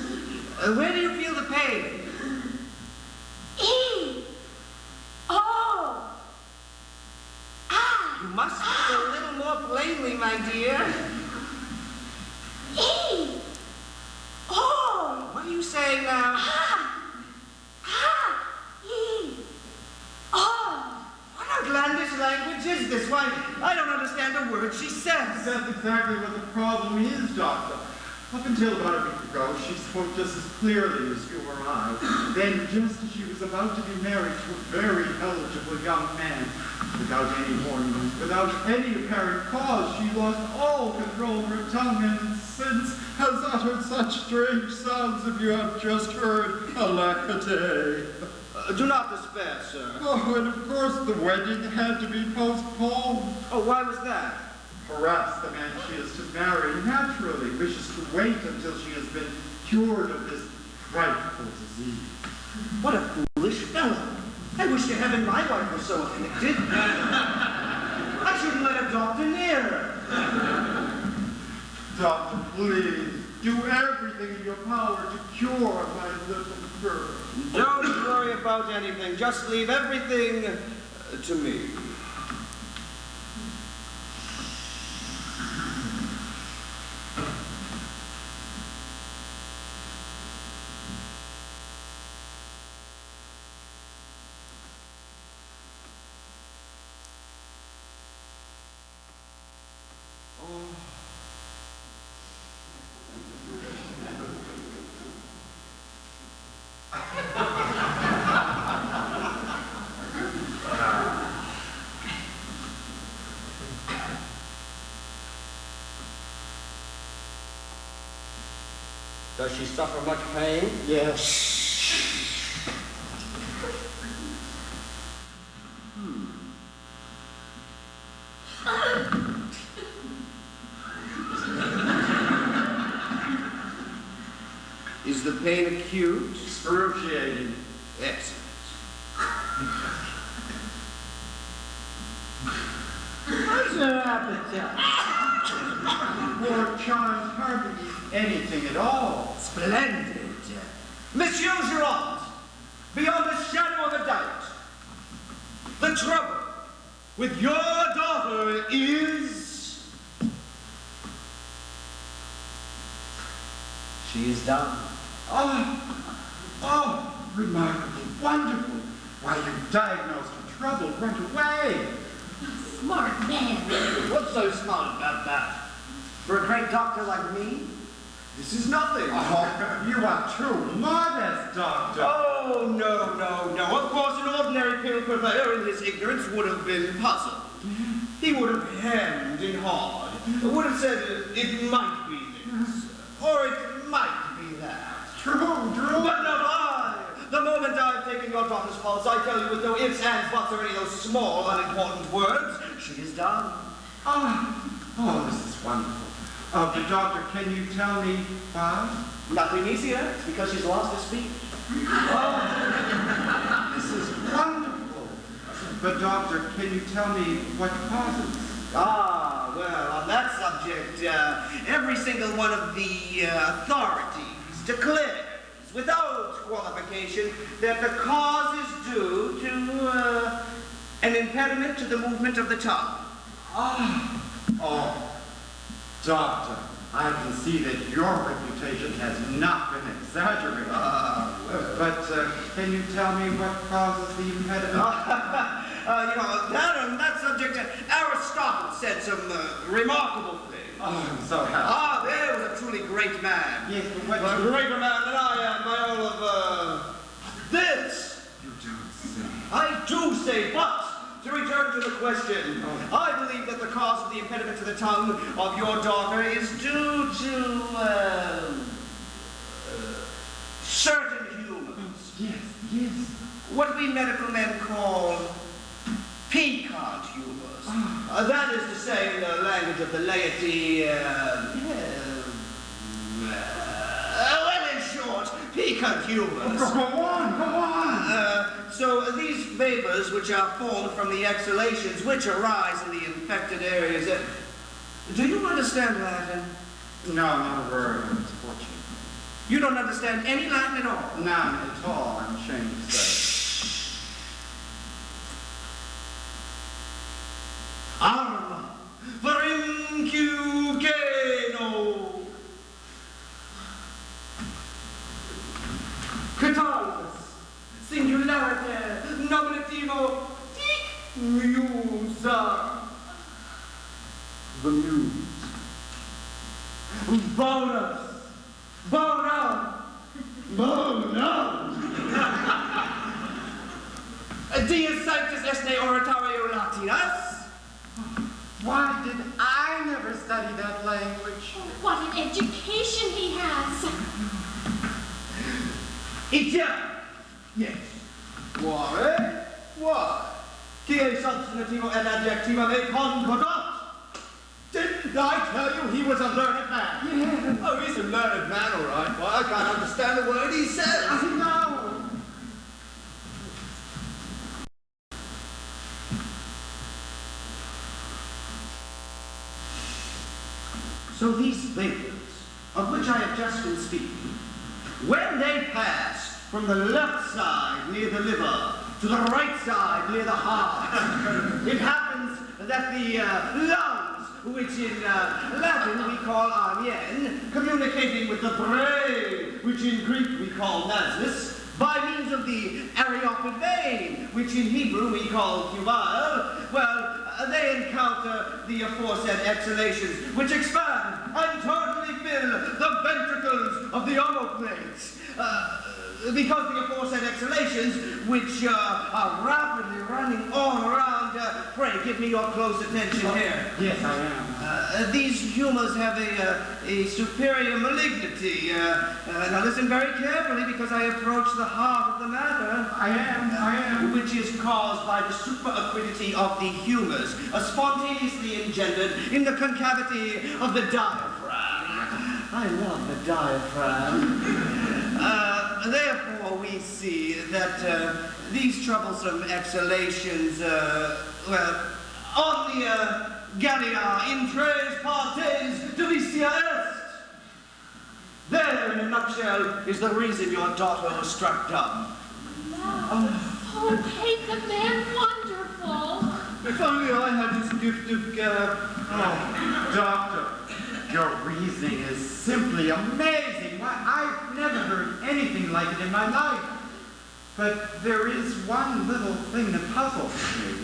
Where do you feel the pain? You must speak a little more plainly, my dear. What are you saying now? What outlandish language is this? Why, I don't understand a word she says. That's exactly what the problem is, doctor. Up until about a week ago, she spoke just as clearly as you or I. Then, just as she was about to be married to a very eligible young man, without any warning, without any apparent cause, she lost all control of her tongue and since has uttered such strange sounds as you have just heard. Alacate. Do not despair, sir. Oh, and of course the wedding had to be postponed. Oh, why was that? Perhaps the man she is to marry naturally wishes to wait until she has been cured of this frightful disease. What a foolish fellow. I wish to heaven my wife was so afflicted. I shouldn't let a doctor near her. Doctor, please, do everything in your power to cure my little girl. Don't worry about anything. Just leave everything to me. Does she suffer much pain? Yes. Is the pain acute? Excruciating. Excellent. How's your appetite? Poor Charles hardly eats anything at all. Splendid. Monsieur Girard, beyond a shadow of a doubt, the trouble with your daughter is... She is done. Oh, remarkable, wonderful. Why, you diagnosed her trouble right away. Smart man. What's so smart about that? For a great doctor like me, this is nothing. Oh, you are too modest, Doctor. Oh, no. Of course, an ordinary pill purveyor in his ignorance would have been puzzled. He would have hemmed and hawed, would have said it might be this, or it might be that. True. But not I. The moment I've taken your daughter's pulse, I tell you with no ifs, ands, buts, or any of those small, unimportant words, she is done. Oh, this is wonderful. But Doctor, can you tell me why? Nothing easier. It's because she's lost her speech. Oh, this is wonderful. But Doctor, can you tell me what causes? Well, on that subject, every single one of the authorities declares, without qualification, that the cause is due to an impediment to the movement of the tongue. Oh, Doctor, I can see that your reputation has not been exaggerated. But can you tell me what causes the impediment? On that subject, Aristotle said some remarkable things. Oh, I'm so happy. There was a truly great man. Yes, but what A greater man than I am by all of, this. you don't say. I do say, but to return to the question, I believe that the cause of the impediment to the tongue of your daughter is due to, certain humors. Yes. What we medical men call piquant humors. That is to say, in the language of the laity, well, in short, piquant humors. Go on. So these vapors, which are formed from the exhalations which arise in the infected areas, do you understand Latin? No, not a word, unfortunately. You don't understand any Latin at all? None at all, I'm ashamed to say. Arma, Varincu Geno. Catalysis, singularity, nominativo, tic, musa. The muse. Bonus. Dies sanctus est oratorio Latinas. Why did I never study that language? What an education he has. Itiam. Yes. Quare? What? Quae substantivo and adjectivum e concordat? Didn't I tell you he was a learned man? Yeah. Oh, he's a learned man, all right. Well, I can't understand a word he says. No. So these vapors, of which I have just been speaking, when they pass from the left side near the liver to the right side near the heart, it happens that the lungs, which in Latin we call arien, communicating with the brain, which in Greek we call nasus, by means of the areopid vein, which in Hebrew we call cubile, well, they encounter the aforesaid exhalations, which expand and totally fill the ventricles of the omoplates. Because the aforesaid exhalations, which are rapidly running all around, pray give me your close attention here. Yes, I am. These humors have a superior malignity. Now listen very carefully because I approach the heart of the matter. I am. Which is caused by the superacidity of the humors, spontaneously engendered in the concavity of the diaphragm. I love the diaphragm. Therefore, we see that these troublesome exhalations, omnia gallia in tres partes delicia est. There, in a nutshell, is the reason your daughter was struck dumb. Oh, ain't the man wonderful? If only I had his gift of gab. Oh, doctor, your reasoning is simply amazing. Why, I've never heard anything like it in my life. But there is one little thing that puzzles me.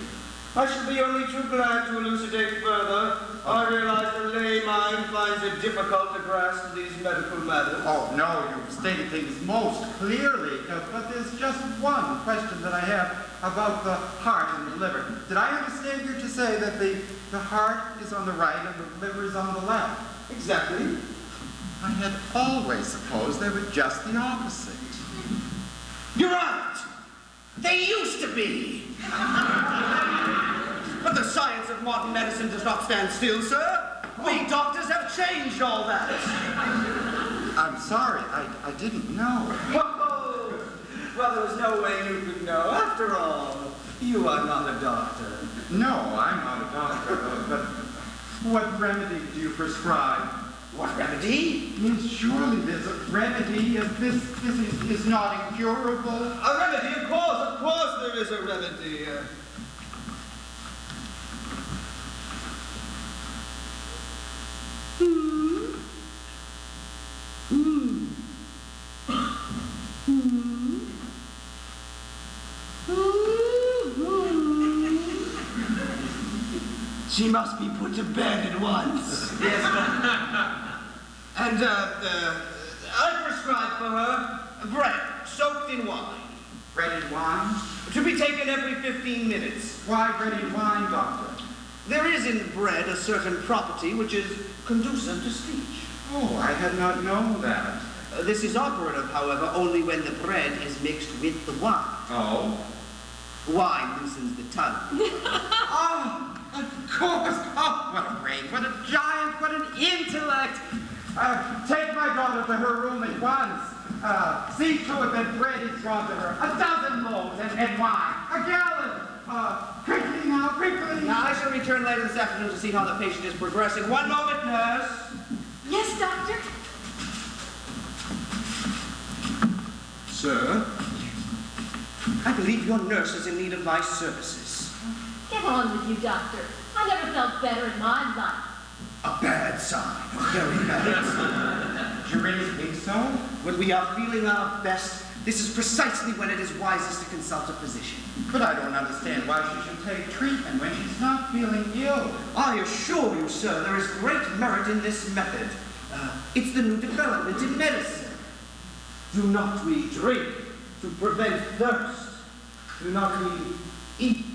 I should be only too glad to elucidate further. I realize the lay mind finds it difficult to grasp these medical matters. Oh, no, you've stated things most clearly, but there's just one question that I have about the heart and the liver. Did I understand you to say that the heart is on the right and the liver is on the left? Exactly. I had always supposed they were just the opposite. You're right. They used to be. But the science of modern medicine does not stand still, sir. We doctors have changed all that. I'm sorry, I didn't know. Oh, well, there was no way you could know. After all, you are not a doctor. No, I'm not a doctor, but what remedy do you prescribe? What remedy? Yes, surely there's a remedy. This is not incurable. A remedy, of course there is a remedy. She must be put to bed at once. Yes, And, I prescribe for her bread soaked in wine, Bread and wine? to be taken every 15 minutes. Why bread and wine, doctor? There is in bread a certain property which is conducive to speech. Oh, I had not known that. This is operative, however, only when the bread is mixed with the wine. Oh? Wine loosens the tongue. Oh, of course. Oh, what a brain, what a giant, what an intellect. Take my daughter to her room at once. See to it that bread is brought to her. 12 loaves and wine. A gallon. Quickly now, quickly. Now, I shall return later this afternoon to see how the patient is progressing. One moment, nurse. Yes, doctor? Sir? I believe your nurse is in need of my services. Get on with you, doctor. I never felt better in my life. A bad sign. A very bad sign. You really think so? When we are feeling our best, this is precisely when it is wisest to consult a physician. But I don't understand why she should take treatment when she's not feeling ill. I assure you, sir, there is great merit in this method. It's the new development in medicine. Do not we drink to prevent thirst? Do not we eat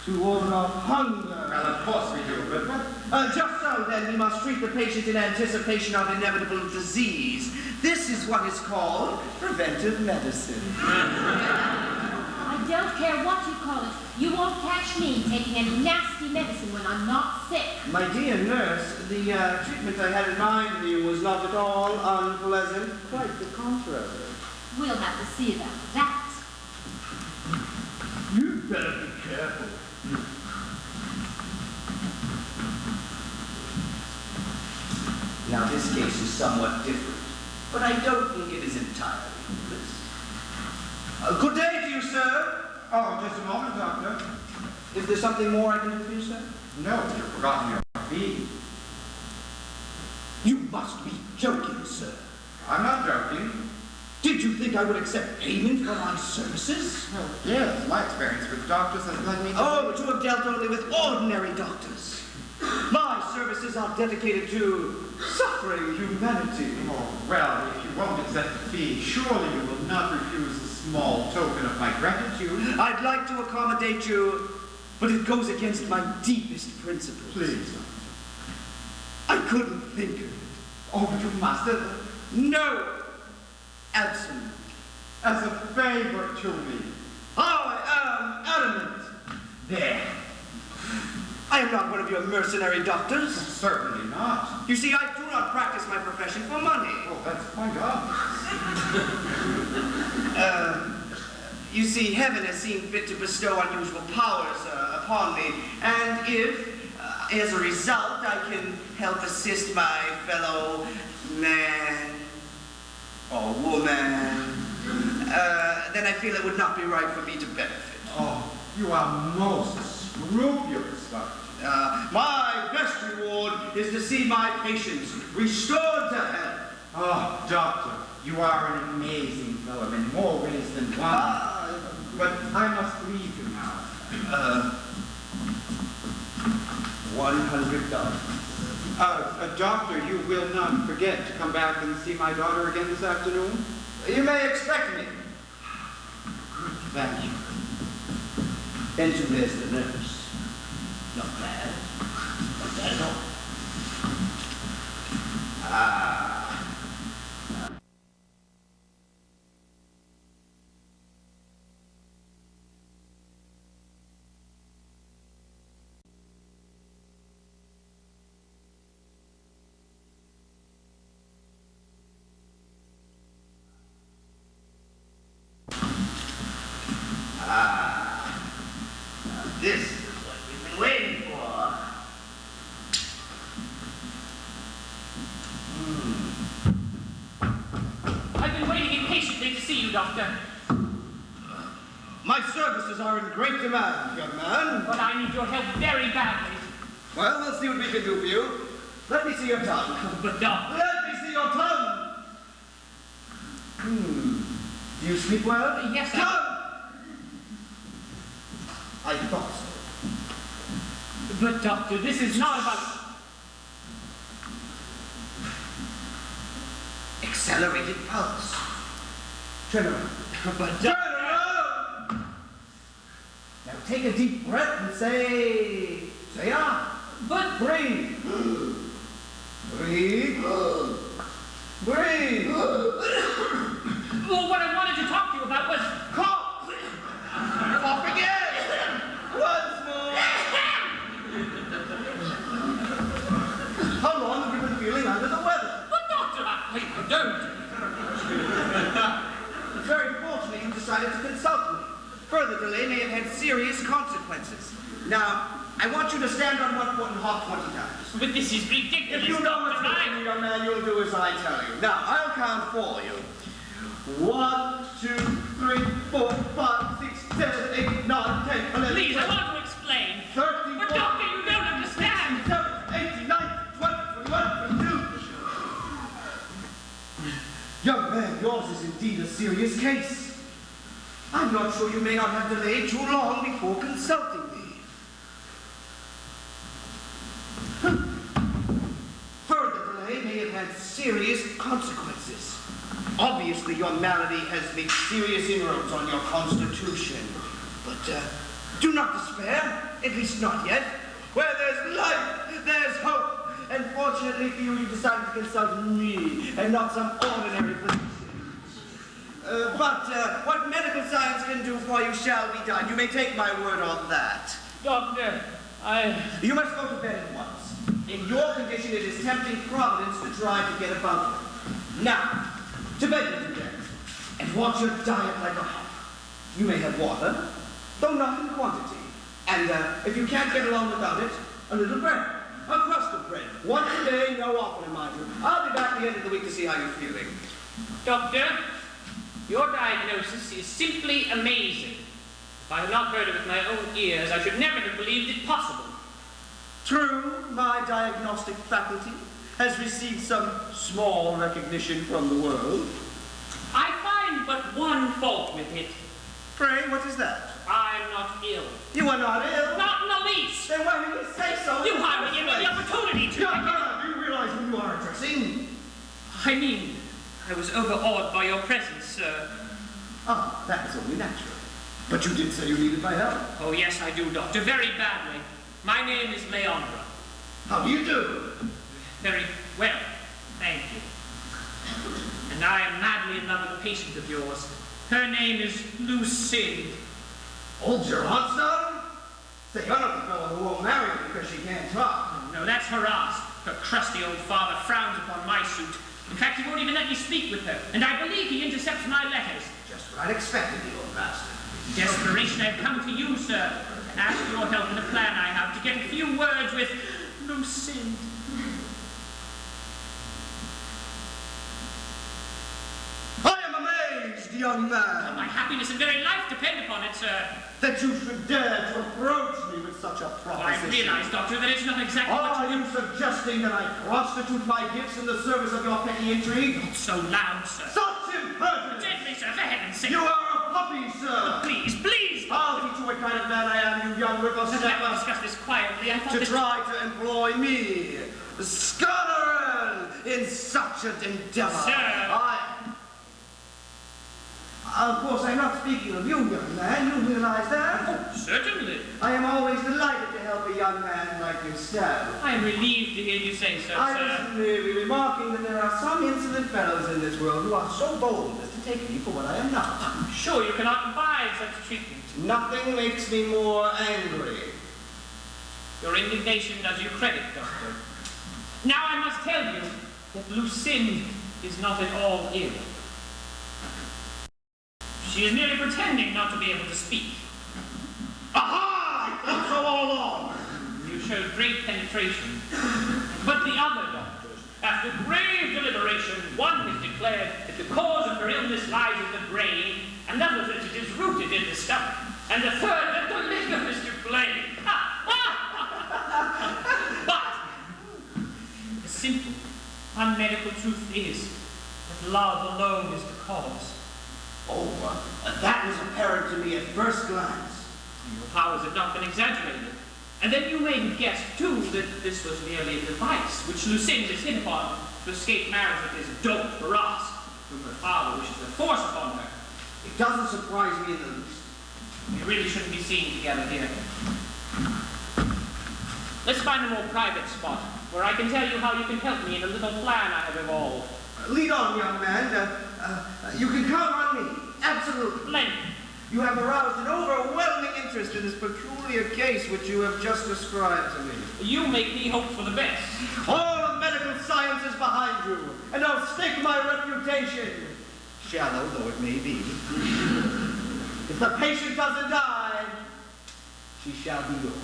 to ward off hunger? Well, of course we do, but Just so, then, we must treat the patient in anticipation of inevitable disease. This is what is called preventive medicine. I don't care what you call it. You won't catch me taking any nasty medicine when I'm not sick. My dear nurse, the treatment I had in mind for you was not at all unpleasant. Quite the contrary. We'll have to see about that. you'd better be careful. Now, this case is somewhat different, but I don't think it is entirely hopeless. Good day to you, sir. oh, just a moment, doctor. Is there something more I can do for you, sir? No, you've forgotten your fee. You must be joking, sir. I'm not joking. Did you think I would accept payment for my services? Well, yes, my experience with doctors has led me to... Oh, but you have dealt only with ordinary doctors. My our services are dedicated to suffering humanity. Oh, well, if you won't accept the fee, surely you will not refuse a small token of my gratitude. I'd like to accommodate you, but it goes against my deepest principles. Please. I couldn't think of it. Oh, but you must. No, absolutely. As a favor to me. I am adamant. There. I am not one of your mercenary doctors. Certainly not. You see, I do not practice my profession for money. Oh, that's quite obvious. You see, heaven has seen fit to bestow unusual powers upon me, and if, as a result, I can help assist my fellow man or woman, then I feel it would not be right for me to benefit. Oh, you are most scrupulous, Doctor. My best reward is to see my patients restored to health. Oh, Doctor, you are an amazing fellow in more ways than one. But I must leave you now. $100. Doctor, you will not forget to come back and see my daughter again this afternoon? You may expect me. Thank you. And there's the nurse. Not bad. Not bad at all. This is what we've been waiting for. I've been waiting impatiently to see you, Doctor. My services are in great demand, young man. But I need your help very badly. Well, let's see what we can do for you. Let me see your tongue. But Doctor, Let me see your tongue. Do you sleep well? Yes, Tongue! I thought so. but Doctor, this is not about... Accelerated pulse. Turn around. But Turn around! Now take a deep breath and say ah. But... Breathe. Breathe. Breathe. Well, what I wanted to talk to you about was... Cough. Cough again. Once more. How long have you been feeling under the weather? But Doctor, I don't. It's very fortunate you decided to consult me. Further delay may have had serious consequences. Now, I want you to stand on one foot and hop 20 times. But this is ridiculous, If you know what's Doctor. wrong, young man, you'll do as I tell you. Now, I'll count for you. 1, 2, 3, 4, 5, 6, 7, 8, 9, 10, 11, Please, I 12, want to explain. 13, But Doctor, you don't understand. 17, 18, 19, 20, 21, 22. Young man, yours is indeed a serious case. I'm not sure you may not have delayed too long before consulting me. Further delay may have had serious consequences. Obviously, your malady has made serious inroads on your constitution. But do not despair, at least not yet. Where there's life, there's hope. And fortunately for you, you decided to consult me and not some ordinary physician. But what medical science can do for you shall be done. You may take my word on that. Doctor, You must go to bed at once. In your condition, it is tempting Providence to try to get about you. Now, to bed with you then. And watch your diet like a hawk. You may have water, though not in quantity. And if you can't get along without it, a little bread. A crust of bread. Once a day, no oftener, mind you. I'll be back at the end of the week to see how you're feeling. Doctor, your diagnosis is simply amazing. If I had not heard of it with my own ears, I should never have believed it possible. True, my diagnostic faculty has received some small recognition from the world. I find but one fault with it. Pray, what is that? I am not ill. You are not ill. Not in the least. Then why did you say so? You hardly give me the opportunity to. Young man, do you realize who you are addressing? I mean, I was overawed by your presence, sir. Ah, that is only natural. But you did say you needed my help. Oh, yes, I do, Doctor, very badly. My name is Leandra. How do you do? Very well, thank you. And I am madly in love with a patient of yours. Her name is Lucinda. Old Gerard's daughter? Say, you're not the fellow who won't marry her because she can't talk. No, that's Horace. Her crusty old father frowns upon my suit. In fact, he won't even let me speak with her. And I believe he intercepts my letters. Just what I'd expected, the old bastard. In desperation, I've come to you, sir, to ask your help in a plan I have to get a few words with Lucinda. I am amazed, young man, My happiness and very life depend upon it, sir. that you should dare to approach me with such a Well, I proposition. realize, Doctor, that it's not exactly what Are you suggesting that I prostitute my gifts in the service of your petty intrigue? you... So loud, sir. Such impertinence! Gently, sir, for heaven's sake. You are a puppy, sir! Please, please, I'll teach you what kind of man I am, you young Let's whippersnapper. discuss this quietly. I thought To that... try to employ me, Scudderin, in such an endeavor. Sir. Of course, I'm not speaking of you, young man. You realize that? Certainly. I am always delighted to help a young man like yourself. I am relieved to hear you say so, I sir. was merely remarking that there are some insolent fellows in this world who are so bold as to take me for what I am not. I'm sure you cannot abide such treatment. Nothing makes me more angry. Your indignation does you credit, Doctor. Now I must tell you that Lucinda is not at all ill. She is merely pretending not to be able to speak. Aha! I thought so all along. You showed great penetration. But the other doctors, after grave deliberation, one has declared that the cause of her illness lies in the brain, another that it is rooted in the stomach, and the third that the liver is to blame. But the simple, unmedical truth is that love alone is the cause. Oh, that was apparent to me at first glance. Your powers have not been exaggerated. And then you may have guessed, too, that this was merely a device which Lucinda has hit upon to escape marriage with his dolt, Horace, whom her father wishes to force upon her. It doesn't surprise me in the least. We really shouldn't be seen together here. Let's find a more private spot, where I can tell you how you can help me in a little plan I have evolved. Lead on, young man. You can count on me. Absolutely. Splendid. You have aroused an overwhelming interest in this peculiar case which you have just described to me. You make me hope for the best. All of medical science is behind you, and I'll stake my reputation, shallow though it may be. If the patient doesn't die, she shall be yours.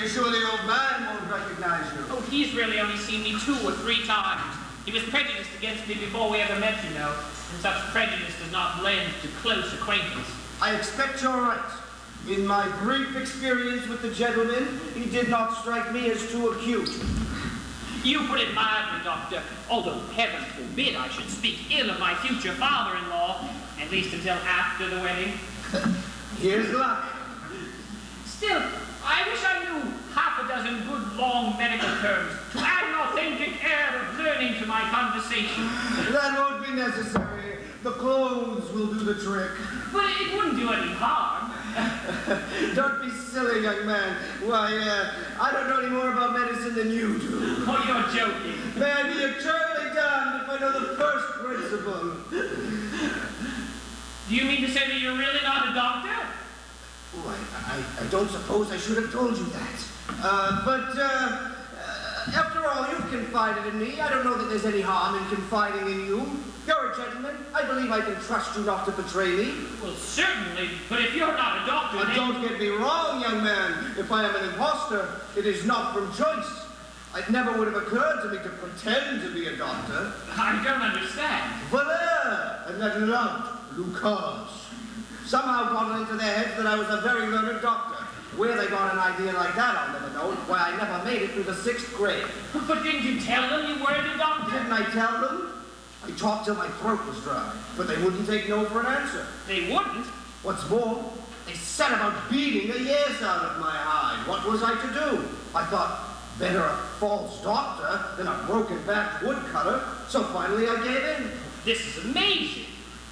Sure the old man won't recognize you. Oh, he's really only seen me 2 or 3 times. He was prejudiced against me before we ever met, you know, and such prejudice does not lend to close acquaintance. I expect you're right. In my brief experience with the gentleman, he did not strike me as too acute. You put it mildly, Doctor, although heaven forbid I should speak ill of my future father-in-law, at least until after the wedding. Here's luck. Still, I wish I knew half a dozen good long medical terms to add an authentic air of learning to my conversation. That won't be necessary. The clothes will do the trick. But it wouldn't do any harm. Don't be silly, young man. Why, I don't know any more about medicine than you do. Oh, you're joking. May I be eternally damned if I know the first principle. Do you mean to say that you're really not a doctor? Oh, I don't suppose I should have told you that. But after all, you've confided in me. I don't know that there's any harm in confiding in you. You're a gentleman. I believe I can trust you not to betray me. Well, certainly, but if you're not a doctor, But then... don't get me wrong, young man. If I am an impostor, it is not from choice. It never would have occurred to me to pretend to be a doctor. I don't understand. Voilà, and that loved Lucas. somehow got it into their heads that I was a very learned doctor. Where they got an idea like that, I'll never know. Why, I never made it through the 6th grade. But didn't you tell them you weren't a doctor? Didn't I tell them? I talked till my throat was dry, but they wouldn't take no for an answer. They wouldn't. What's more, they set about beating the ears out of my hide. What was I to do? I thought, better a false doctor than a broken-backed woodcutter, so finally I gave in. This is amazing.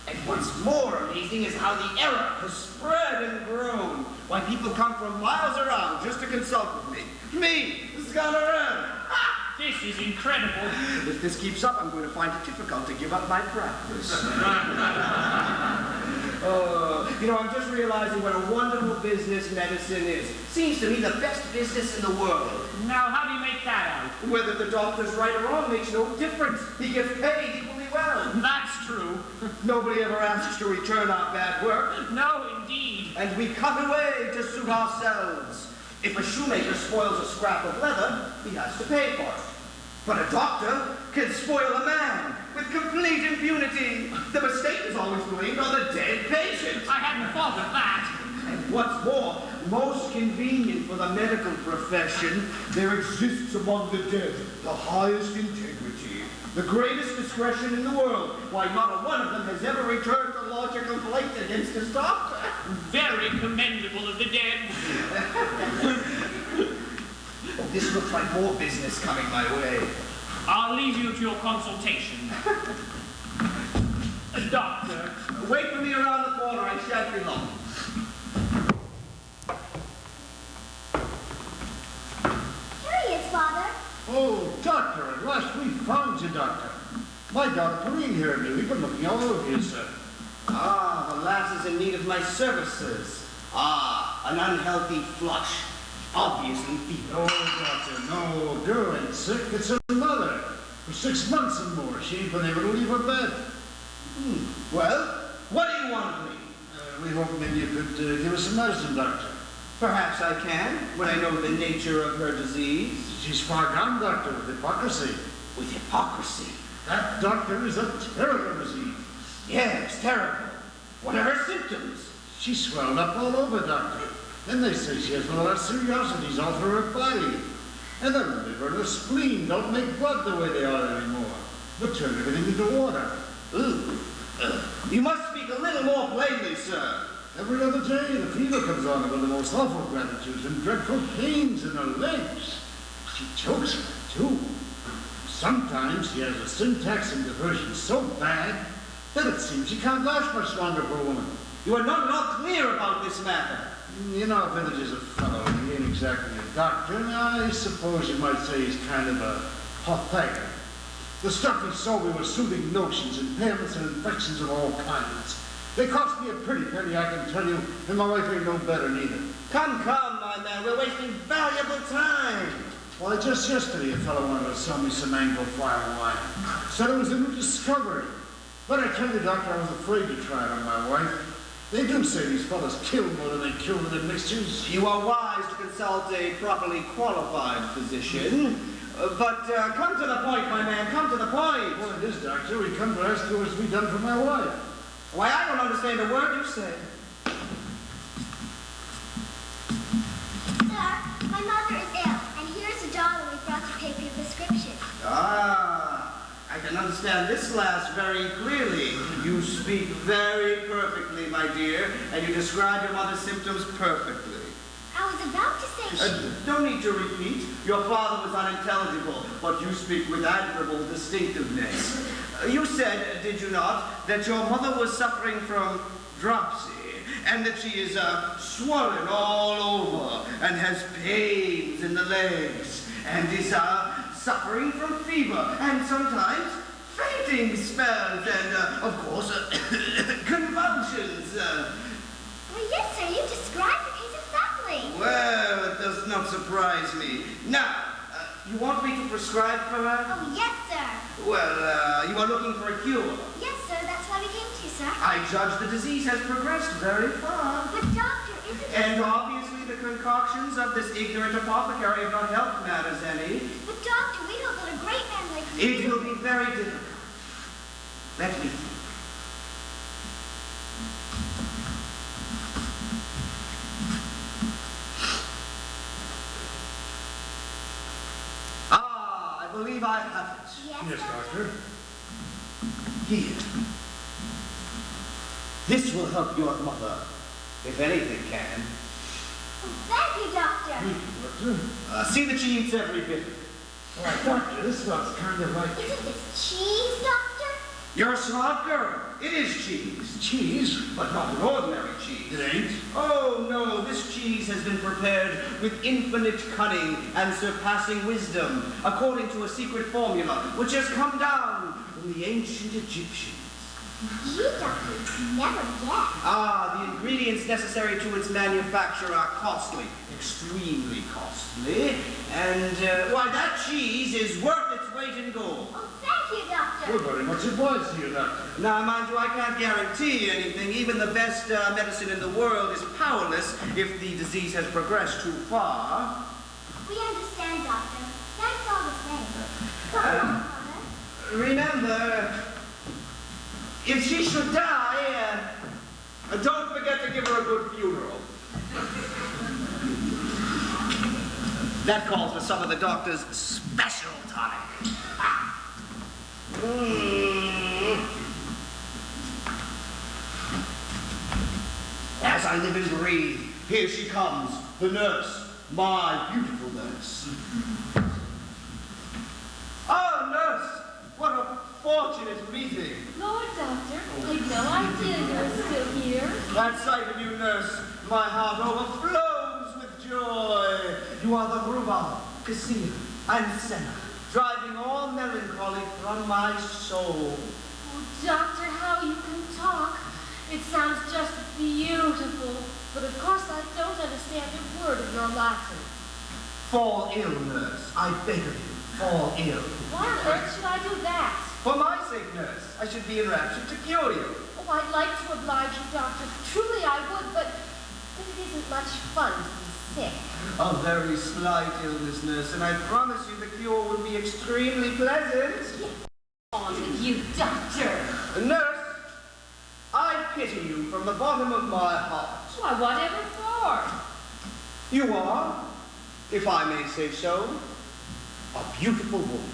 And what's more amazing is how the error has spread and grown. Why, people come from miles around just to consult with me. Me, the scholar. This is incredible. If this keeps up, I'm going to find it difficult to give up my practice. I'm just realizing what a wonderful business medicine is. Seems to me the best business in the world. Now, how do you make that out? Whether the doctor's right or wrong makes no difference. He gets paid equally well. That's true. Nobody ever asks to return our bad work. No, indeed. And we cut away to suit ourselves. If a shoemaker spoils a scrap of leather, he has to pay for it. But a doctor can spoil a man with complete impunity. The mistake is always blamed on the dead patient. I hadn't thought of that. And what's more, most convenient for the medical profession, there exists among the dead the highest integrity, the greatest discretion in the world. Why, not a one of them has ever returned a lodge a complaint against his doctor. Very commendable of the dead. Oh, this looks like more business coming my way. I'll leave you to your consultation. Doctor. Wait for me around the corner. I shan't be long. Here he is, Father. Oh, Doctor, at last we found you, Doctor. My daughter Pauline here and me, we've been looking all over you, sir. Ah, the lass is in need of my services. Ah, an unhealthy flush. Obviously fever. No, Doctor, no. Girl ain't sick. It's her mother. For 6 months and more, she ain't been able to leave her bed. Well, what do you want of me? We hope maybe you could give us some medicine, Doctor. Perhaps I can, when I know the nature of her disease. She's far gone, Doctor, with hypocrisy. With hypocrisy? That, Doctor, is a terrible disease. Yes, terrible. What are her symptoms? She's swelled up all over, Doctor. Then they say she has one of those curiosities all through her body. And the liver and the spleen don't make blood the way they are anymore, but turn everything into water. Ooh. You must speak a little more plainly, sir. Every other day, the fever comes on with the most awful gratitudes and dreadful pains in her legs. She chokes her, too. Sometimes she has a syntax and diversion so bad that it seems she can't last much longer for a woman. You are not at all clear about this matter. In our village is a fellow, he ain't exactly a doctor, and I suppose you might say he's kind of a hot-bagger. The stuff he sold me was soothing notions, impairments, and infections of all kinds. They cost me a pretty penny, I can tell you, and my wife ain't no better neither. Come, my man, we're wasting valuable time. Why, just yesterday a fellow wanted to sell me some Anglo fire wine. Said it was a new discovery. But I tell you, Doctor, I was afraid to try it on my wife. They do say these fellows kill more than they kill with their mixtures. You are wise to consult a properly qualified physician. But come to the point, my man, come to the point. Well, it is, Doctor. We come to ask you what's to be done for my wife. Why, I don't understand a word you say. Sir, my mother is ill, and here's $1 we brought to pay for your prescription. Ah, I can understand this last very clearly. You speak very perfectly, my dear, and you describe your mother's symptoms perfectly. I was about to say Don't need to repeat. Your father was unintelligible, but you speak with admirable distinctiveness. You said, did you not, that your mother was suffering from dropsy, and that she is swollen all over, and has pains in the legs, and is suffering from fever, and sometimes fainting spells, and, of course, convulsions. Well, yes, sir, you described the case exactly. Well, it does not surprise me. Now, you want me to prescribe for her? Oh, yes, sir. Well, you are looking for a cure. Yes, sir, that's why we came to you, sir. I judge the disease has progressed very far. But, doctor, isn't it... And obviously the concoctions of this ignorant apothecary have not helped matters any. But, doctor, we don't let a great man like you... It will be very difficult. Let me think. Yes, Doctor. Here. This will help your mother, if anything can. Thank you, Doctor. Doctor. See that she eats every bit. Why, Doctor, this smells kind of like Isn't this cheese, Doctor? You're a smart girl. It is cheese. cheese. But not an ordinary cheese. It ain't. Oh, no, this cheese has been prepared with infinite cunning and surpassing wisdom, according to a secret formula which has come down from the ancient Egyptians. You doctors never guess. Ah, the ingredients necessary to its manufacture are costly, extremely costly, and, why, that cheese is worth its weight in gold. Oh, thank you, Doctor. We're very much obliged to you, Doctor. Now, mind you, I can't guarantee anything. Even the best medicine in the world is powerless if the disease has progressed too far. We understand, Doctor. Thanks all the same. Come on, Mother. Remember, if she should die, don't forget to give her a good funeral. That calls for some of the doctor's special tonic. As I live and breathe, here she comes, the nurse, my beautiful nurse. Oh, nurse, what a fortunate meeting. Lord, Doctor, I'd no idea you were still here. At sight of you, nurse, my heart overflows with joy. You are the Ruba, Cassia, and Senna, driving all melancholy from my soul. Oh, Doctor, how you can talk. It sounds just beautiful. But of course I don't understand a word of your Latin. Fall ill, nurse. I beg of you, fall ill. Why on earth should I do that? For my sake, nurse, I should be enraptured to cure you. Oh, I'd like to oblige you, Doctor. Truly I would, but it isn't much fun to be sick. A very slight illness, nurse, and I promise you the cure will be extremely pleasant. On with you, Doctor. Nurse, I pity you from the bottom of my heart. Why, whatever for? You are, if I may say so, a beautiful woman.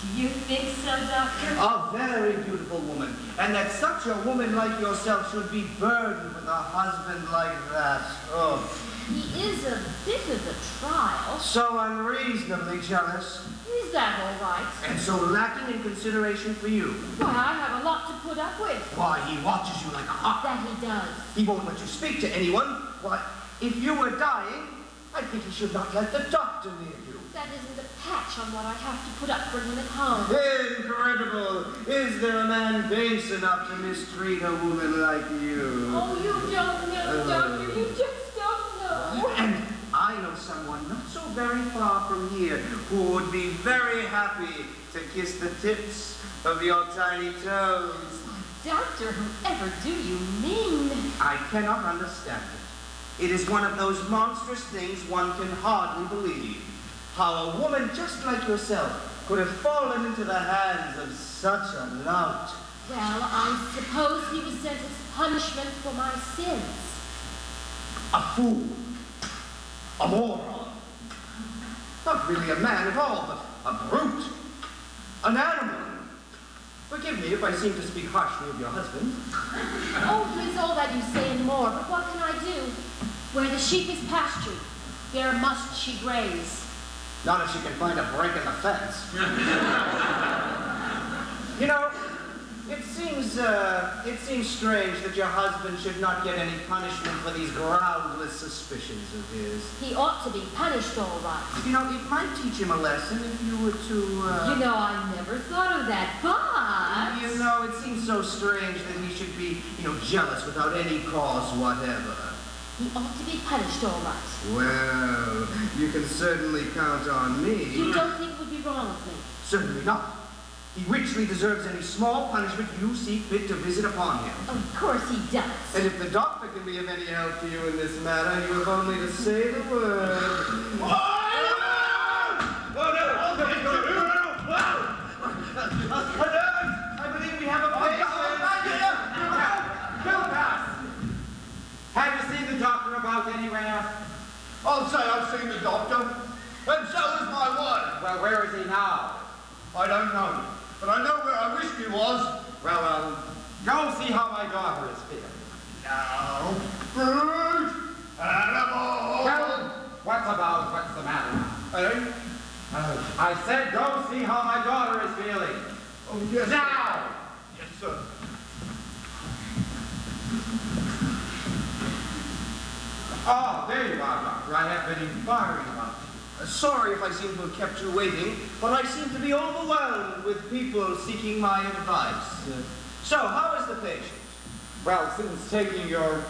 Do you think so, Doctor? A very beautiful woman. And that such a woman like yourself should be burdened with a husband like that. Oh, He is a bit of a trial. so unreasonably jealous. Is that all right? And so lacking in consideration for you. Why, I have a lot to put up with. Why, he watches you like a hawk. That he does. He won't let you speak to anyone. Why, if you were dying, I think he should not let the doctor near you. That isn't a patch on what I have to put up for him at home. Incredible! Is there a man base enough to mistreat a woman like you? Oh, you don't know, Doctor. You just don't know. And I know someone not so very far from here who would be very happy to kiss the tips of your tiny toes. Doctor, whoever do you mean? I cannot understand it. It is one of those monstrous things one can hardly believe. How a woman just like yourself could have fallen into the hands of such a lout. Well, I suppose he was sent as punishment for my sins. A fool. A moron. Not really a man at all, but a brute. An animal. Forgive me if I seem to speak harshly of your husband. Oh, he is all that you say and more, but what can I do? Where the sheep is pastured, there must she graze. Not if she can find a break in the fence. You know, it seems strange that your husband should not get any punishment for these groundless suspicions of his. He ought to be punished all right. You know, it might teach him a lesson if you were to, You know, I never thought of that, but... You know, it seems so strange that he should be, jealous without any cause whatever. He ought to be punished all right. Well, you can certainly count on me. You don't think would be wrong with me? Certainly not. He richly deserves any small punishment you see fit to visit upon him. Of course he does. And if the doctor can be of any help to you in this matter, you have only to say the word. I believe we have a patient. Have you seen the doctor about anywhere? I'll say I've seen the doctor, and so has my wife. Well, where is he now? I don't know. was. Well, go see how my daughter is feeling. Now, good animal. Well, what's the matter? Eh? I said go see how my daughter is feeling. Oh, yes. Now! Yes, sir. Oh, there you are, Doctor. I have been inquiring about you. Sorry if I seem to have kept you waiting, but I seem to be overwhelmed with people seeking my advice. So, how is the patient? Well, since taking your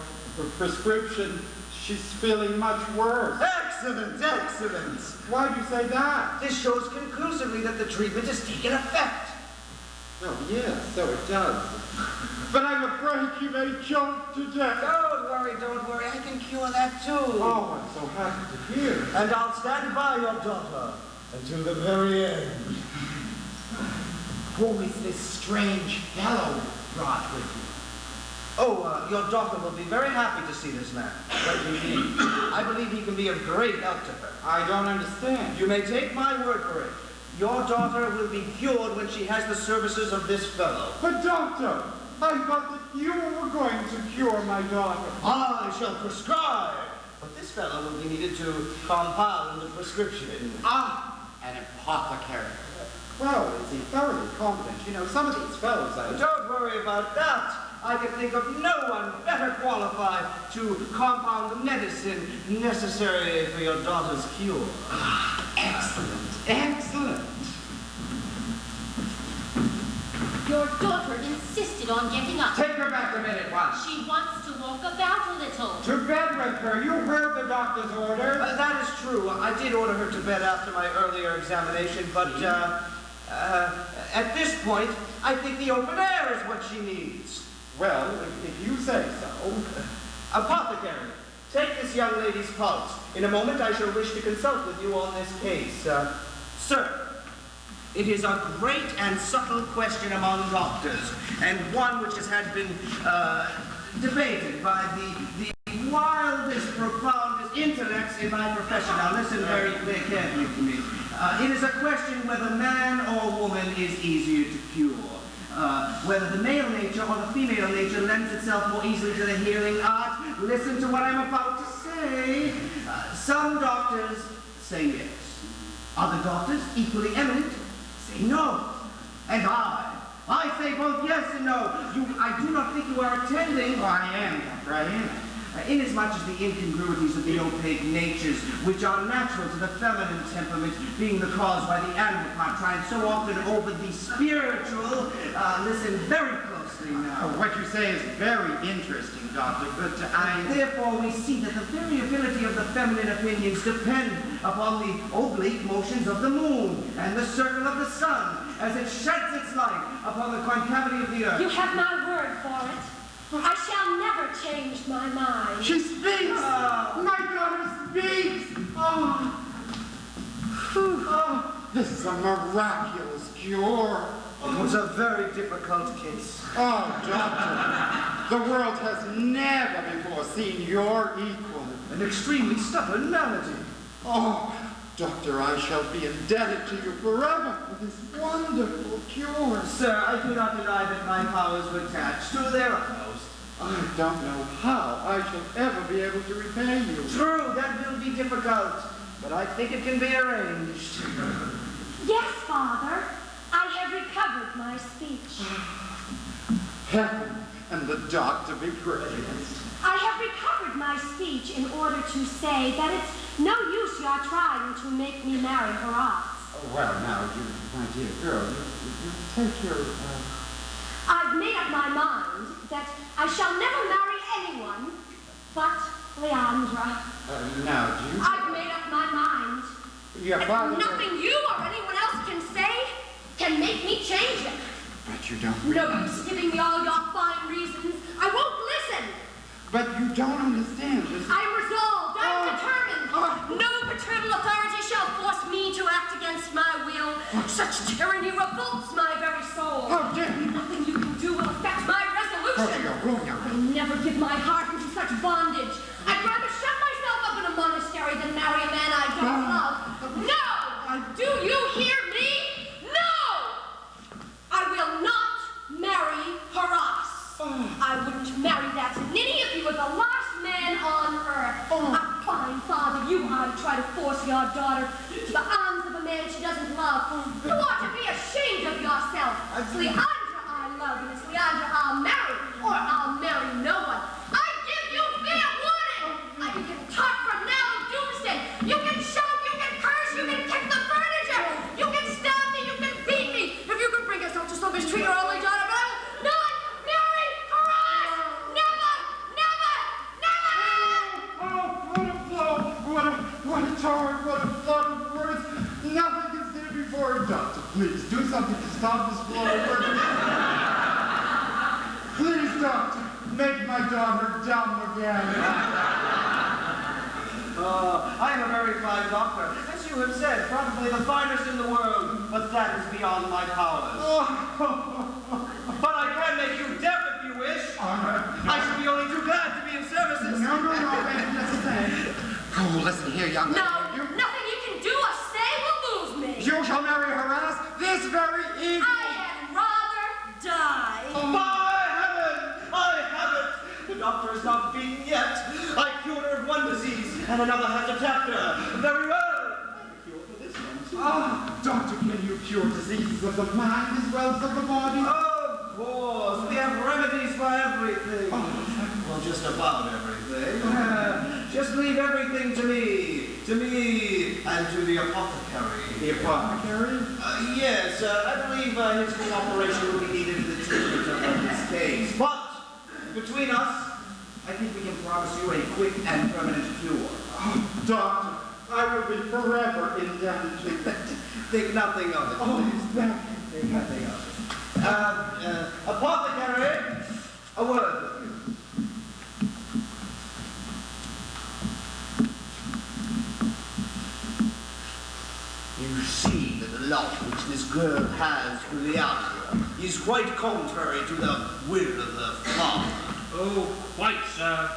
prescription, she's feeling much worse. Excellent, excellent. Why'd you say that? This shows conclusively that the treatment has taken effect. Oh, yes, so it does. But I'm afraid you may choke to death. Don't worry, I can cure that too. Oh, I'm so happy to hear. And I'll stand by your daughter until the very end. Who is this strange fellow brought with you? Oh, your daughter will be very happy to see this man. What do you mean? I believe he can be of great help to her. I don't understand. You may take my word for it. Your daughter will be cured when she has the services of this fellow. But, Doctor, I thought that you were going to cure my daughter. I shall prescribe. But this fellow will be needed to compound the prescription. Ah, an apothecary. Well, is he thoroughly competent? You know, some of these fellows Don't worry about that. I can think of no one better qualified to compound the medicine necessary for your daughter's cure. Excellent, excellent. Your daughter insisted on getting up. Take her back a minute, once. She wants to walk about a little. To bed with her. You heard the doctor's order. That is true. I did order her to bed after my earlier examination, but at this point, I think the open air is what she needs. Well, if you say so. Apothecary, take this young lady's pulse. In a moment, I shall wish to consult with you on this case. Sir, it is a great and subtle question among doctors, and one which has had been debated by the wildest, profoundest intellects in my profession. Now listen very carefully to me. It is a question whether man or woman is easier to cure. Whether the male nature or the female nature lends itself more easily to the healing art. Listen to what I'm about to say. Some doctors say yes. Other doctors, equally eminent, say no. And I say both yes and no. I do not think you are attending. Oh, I am, Doctor, I am. Inasmuch as the incongruities of the opaque natures, which are natural to the feminine temperament, being the cause by the animal part, trying so often over the spiritual, listen very closely now. What you say is very interesting, Doctor, but Therefore, we see that the variability of the feminine opinions depend upon the oblique motions of the moon and the circle of the sun as it sheds its light upon the concavity of the earth. You have my word for it. I shall never change my mind. she speaks! My daughter speaks! This is a miraculous cure. It was a very difficult case. Oh, Doctor, the world has never before seen your equal. An extremely stubborn malady. Oh, Doctor, I shall be indebted to you forever for this wonderful cure. Sir, I do not deny that my powers were attached to their utmost. I don't know how I shall ever be able to repay you. True, that will be difficult, but I think it can be arranged. Yes, Father. I have recovered my speech. Heaven and the doctor be praised. I have recovered my speech in order to say that it's no use your trying to make me marry her off. Oh, well, now, my dear girl, you take your, I've made up my mind that I shall never marry anyone but Leandra. now, do you... I've made up my mind. Your And father... nothing you or anyone else can say can make me change it. But you don't No realize... use giving me all your fine reasons. I won't listen. But you don't understand this... I am resolved. I am determined. No paternal authority shall force me to act against my will. Such tyranny revolts my very soul. How dare you! Nothing you can do will affect my resolution. I never give my heart into such bondage. I'd rather shut myself up in a monastery than marry a man I don't love. No! Do you hear me? No! I will not daughter to the arms of a man she doesn't love. You ought to be ashamed of yourself. It's Leandra I love, and it's Leandra I'll marry, or I'll marry no one. I give you fair warning. You can talk from now to doomsday. You can shout, you can curse, you can kick the furniture. You can stab me, you can beat me. If you can bring yourself to so mistreat your only daughter, but I will not marry Horace. Never, never, never. Oh, what a charm, what a flood of words. Nothing can stand before it. Doctor, please, do something to stop this flow of words. Please, doctor, make my daughter dumb again. I am a very fine doctor. As you have said, probably the finest in the world, but that is beyond my powers. But I can make you deaf if you wish. I should be only too glad to be in services. No, listen. Oh, listen here, young lady. No, nothing you can do or say will move me. You shall marry Horace this very evening. I had rather die. By heaven! I have it! The doctor is not beaten yet. I cured her of one disease, and another has attacked her. Very well. I'm cured for this one, too. Doctor, can you cure diseases of the mind as well as of the body? Of course. We have remedies for everything. Well, just about everything. Just leave everything to me. To me and to the apothecary. The apothecary? Yes, I believe his cooperation will be needed in the treatment of this case. But, between us, I think we can promise you a quick and permanent cure. Oh, doctor, I will be forever indebted to you. Think nothing of it, please. Thank Think nothing of it. Apothecary, a word with you. You see that the love which this girl has for Leandra is quite contrary to the will of her father. Oh, quite, sir.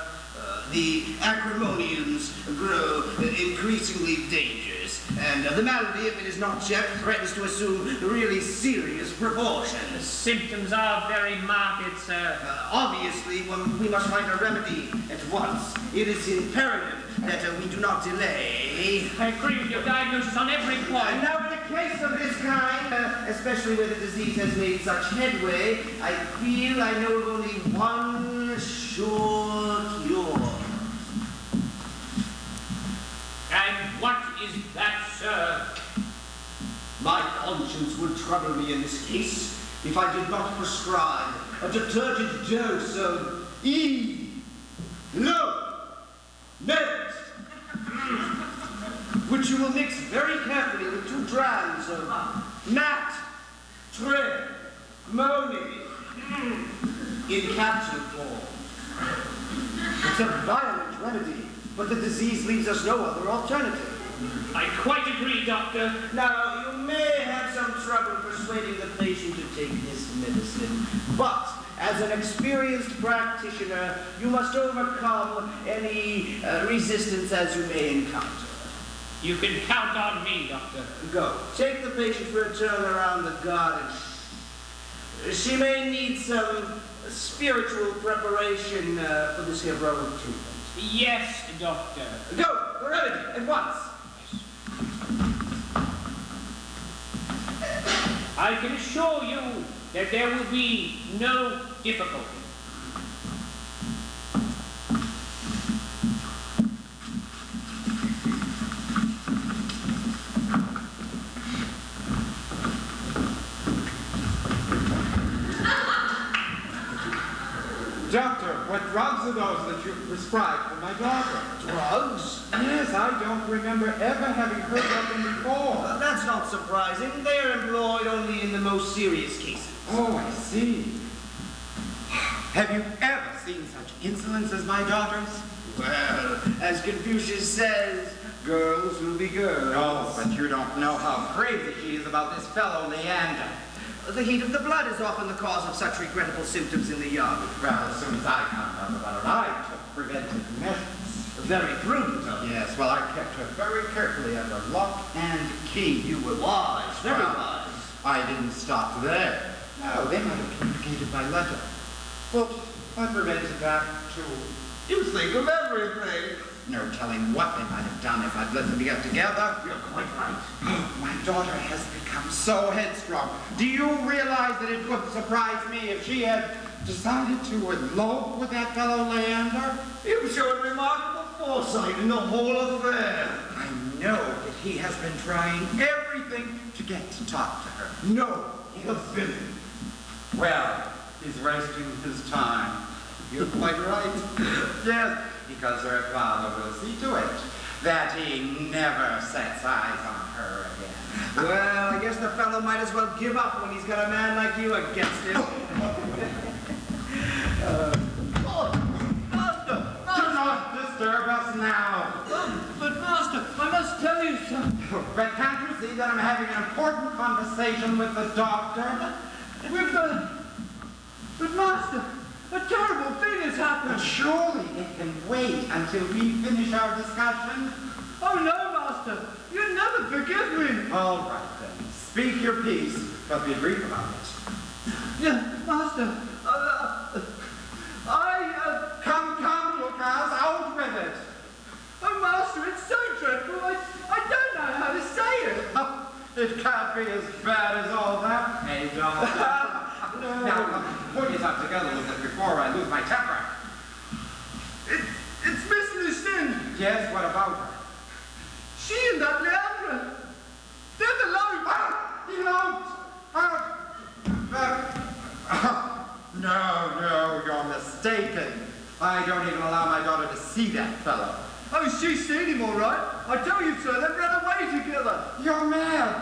The acrimoniums grow increasingly dangerous, and the malady, if it is not checked, threatens to assume really serious The proportions. symptoms are very marked, sir. Obviously, we must find a remedy at once. It is imperative that we do not delay. I agree with your diagnosis on every And point. now, in a case of this kind, especially where the disease has made such headway, I feel I know of only one sure cure. And what is that, sir? My conscience would trouble me in this case if I did not prescribe a detergent dose of E-Lo-Net, which you will mix very carefully with 2 drams of matrimony in capsule form. It's a violent remedy, but the disease leaves us no other alternative. I quite agree, doctor. Now, you may have some trouble persuading the patient to take this medicine, but as an experienced practitioner, you must overcome any resistance as you may encounter. You can count on me, doctor. Go. Take the patient for a turn around the garden. She may need some spiritual preparation for this heroic treatment. Yes, doctor. Go! The remedy, at once! I can assure you that there will be no difficulty. Doctor, what drugs are those that you prescribed for my daughter? Drugs? Yes, I don't remember ever having heard of them before. That's not surprising. They are employed only in the most serious cases. Oh, I see. Have you ever seen such insolence as my daughter's? Well, as Confucius says, girls will be girls. Oh, but you don't know how crazy she is about this fellow Leander. The heat of the blood is often the cause of such regrettable symptoms in the young. Well, as soon as I found out about it, I took preventive measures. Very prudent of you. Yes, well, I kept her very carefully under lock and key. You were wise, very Well, wise. I didn't stop there. No, they might have communicated by letter. But I prevented that too. You think of everything. No telling what they might have done if I'd let them get together. You're quite right. My daughter has become so headstrong. Do you realize that it would surprise me if she had decided to elope with that fellow Leander? You've shown remarkable foresight in the whole affair. I know that he has been trying everything to get to talk to her. No, the villain. Well, he's wasting his time. You're quite right. Yes, because her father will see to it that he never sets eyes on her again. Well, I guess the fellow might as well give up when he's got a man like you against him. Master! Do not disturb us now. But Master, I must tell you something. But can't you see that I'm having an important conversation with the doctor? But Master, a terrible thing has But happened. surely it can wait until we finish our discussion. Oh no, Master, you'll never forgive me. All right then. Speak your piece, but be brief about it. Yeah, Master, Come, Lucas, out with it. oh Master, it's so dreadful, I don't know how to say it. It can't be as bad as all that, hey, doctor. Now, put yourself together with it before I lose my temper. It's Miss Lucinda. Yes, what about her? She and that Leandra, they're alone. No, you're mistaken. I don't even allow my daughter to see that fellow. Oh, she's seen him all right. I tell you, sir, they ran away together. You're mad.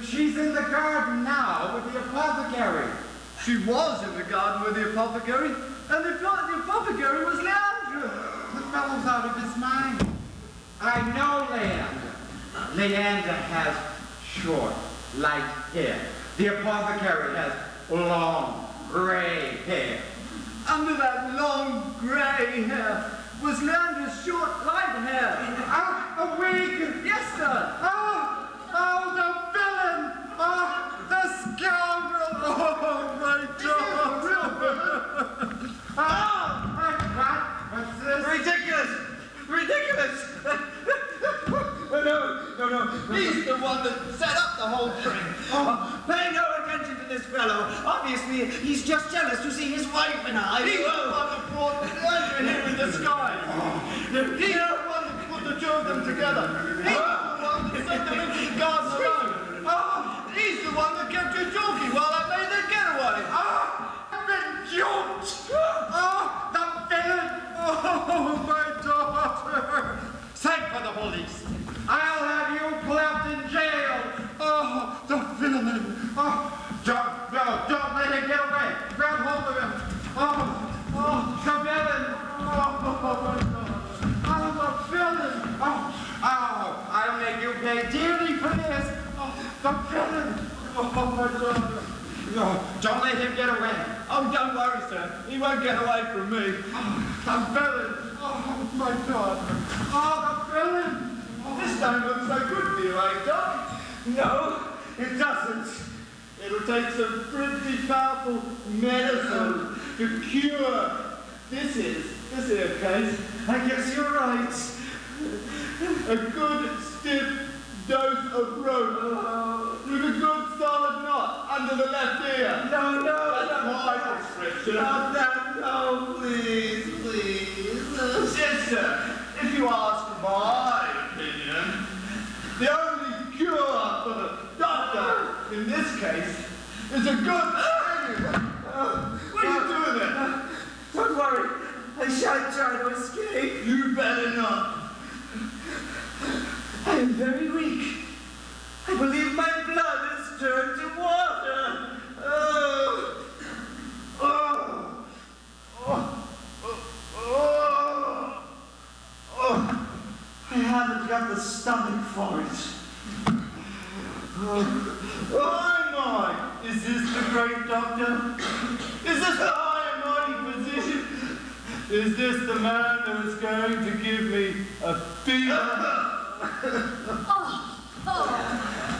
She's in the garden now with the apothecary. She was in the garden with the apothecary, and the apothecary was Leandra. The fellow's out of his mind. I know Leander. Leander has short, light hair. The apothecary has long, gray hair. Under that long grey hair was Leandra's short, light hair. A wig! Yes, sir. Oh, the villain! Oh, the scoundrel! Oh, my God! What's this? Ridiculous! No. He's the one that set up the whole thing. Pay no attention to this fellow. Obviously, he's just jealous to see his wife and I. He's the one that brought Leandra here in disguise. He's the one that put the two of them together. He's the one that sent them into the garden alone. He's the one that kept you talking while I made their getaway. I've been duped! Oh, the villain! Oh, my daughter! Send for the police. I'll have you clapped in jail. Oh, the villain! Oh, don't let him get away. Grab hold of him. Oh, the villain! Oh, my God! Oh, the villain! Oh, I'll make you pay dearly for this. Oh, the villain! Oh, my daughter! No, don't let him get away. Oh, don't worry, sir. He won't get away from me. The villain! Oh, my God! Oh, the villain! This don't look so good for you, eh, Doc? No, it doesn't. It'll take some pretty powerful medicine to cure this here case. I guess you're right. A good stiff dose of rope with a good solid knot under the left ear. No. That's my prescription. No, please. Yes, sir. If you ask my opinion, the only cure for the doctor in this case is a good. What are you doing there? Don't worry. I shan't try to escape. You better not. I am very weak. I believe my blood has turned to water. I haven't got the stomach for it. Oh my! Is this the great doctor? Is this the high and mighty physician? Is this the man that is going to give me a fever?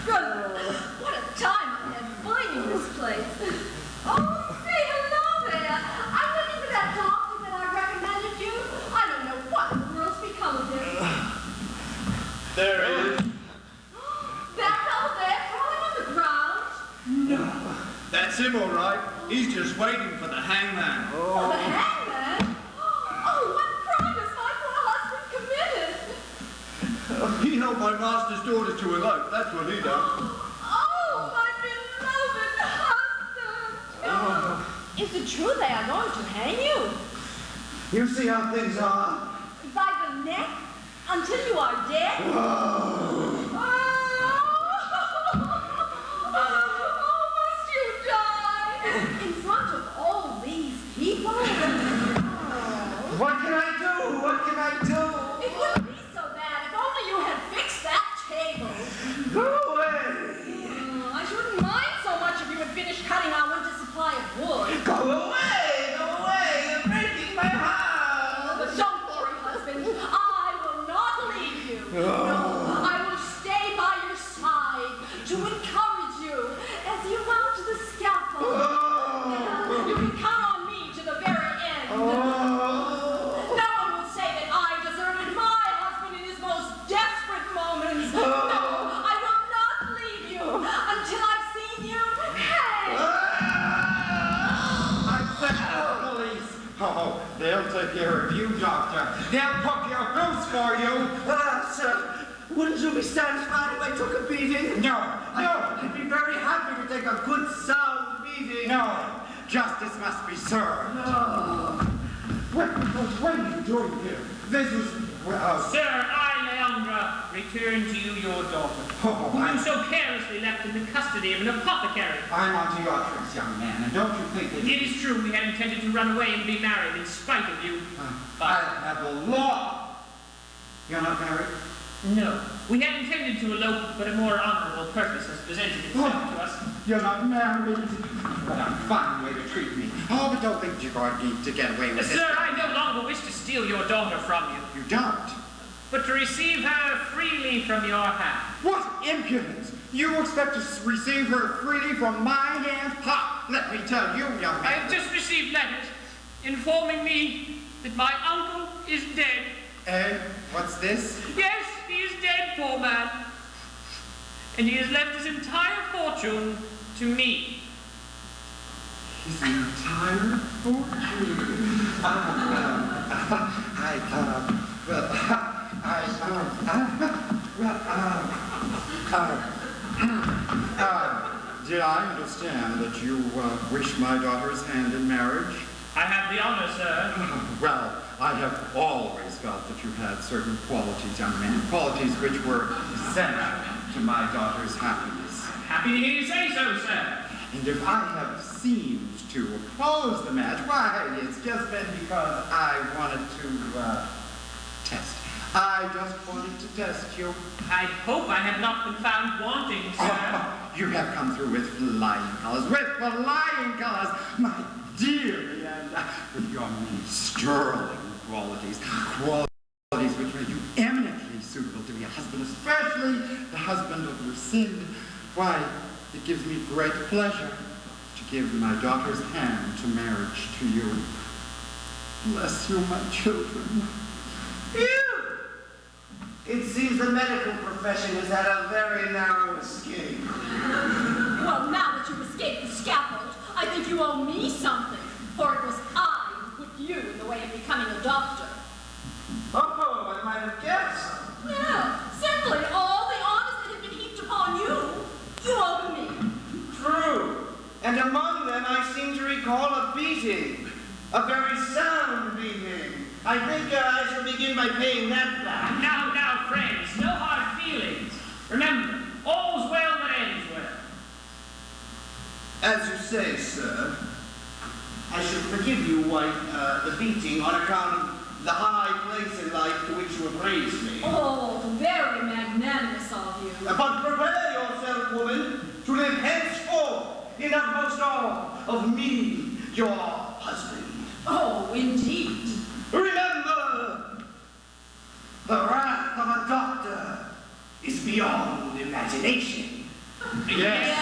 Goodness, what a time I had finding this place. Oh, say hello there. I'm looking for that doctor that I recommended you. I don't know what in the world's become of for the hangman. Oh, the hangman? Oh, what crime has my poor husband committed? He helped my master's daughter to her life. That's what he done. Oh, my beloved husband! Is it true they are going to hang you? You see how things are? By the neck? Until you are dead? Oh, must you die? In front of all these people? What can I do? What can I do? It wouldn't be so bad if only you had fixed that table. Go away! I shouldn't mind so much if you had finished cutting our winter supply of wood. Go away! Go away! You're breaking my heart! But don't worry, husband. I will not leave you. No, I will stay by your side to encourage you as you mount the scaffold. You can count on me to the very end. No one will say that I deserted my husband in his most desperate moments. No, I will not leave you until I've seen you hanged. I sent the police. Oh, they'll take care of you, Doctor. They'll cook your goose for you. Sir, wouldn't you be satisfied if I took a beating? No. I'd be very happy to take a good sound beating. No. Justice must be served. What are you doing here? This is... Sir, I, Leandra, return to you your daughter, whom you so carelessly left in the custody of an apothecary. I'm onto your tricks, young man, and don't you think that... It is true we had intended to run away and be married in spite of you. I have the law. You're not married? No. We had intended to elope, but a more honorable purpose has presented itself to us. You're not married? What a fine way to treat me. Oh, but don't think you're going to get away with it. Sir, I no longer wish to steal your daughter from you, You don't? but to receive her freely from your hand. What impudence! You expect to receive her freely from my hands? Ha! Let me tell you, young I man. have just received letters informing me that my uncle is dead. And what's this? Yes, he is dead, poor man. And he has left his entire fortune to me. His entire fortune. Did I understand that you wish my daughter's hand in marriage? I have the honor, sir. Well, I have always felt that you had certain qualities, young man, qualities which were essential to my daughter's happiness. Happy to hear you say so, sir. And if I have seemed to oppose the match, why, it's just been because I wanted to, test. I just wanted to test you. I hope I have not been found wanting, sir. You have come through with flying colors, my dear Leander, with your many sterling qualities which make you eminently suitable to be a husband, especially the husband of Lucinda. Why, it gives me great pleasure to give my daughter's hand to marriage to you. Bless you, my children. Phew! It seems the medical profession has had a very narrow escape. Well, now that you've escaped the scaffold, I think you owe me something, for it was I who put you in the way of becoming a doctor. Oh, I might have guessed. Yeah, simply all the honors that have been heaped upon you, you owe to me. True. And among them I seem to recall a beating. A very sound beating. I think I shall begin by paying that back. Now, friends, no hard feelings. Remember, all's well that ends well. As you say, sir, I should forgive you, wife, the beating on account of the high place in life to which you have raised me. Oh, very magnanimous of you. But prepare yourself, woman, to live henceforth in utmost awe of me, your husband. Oh, indeed. Remember, the wrath of a doctor is beyond imagination. Yes,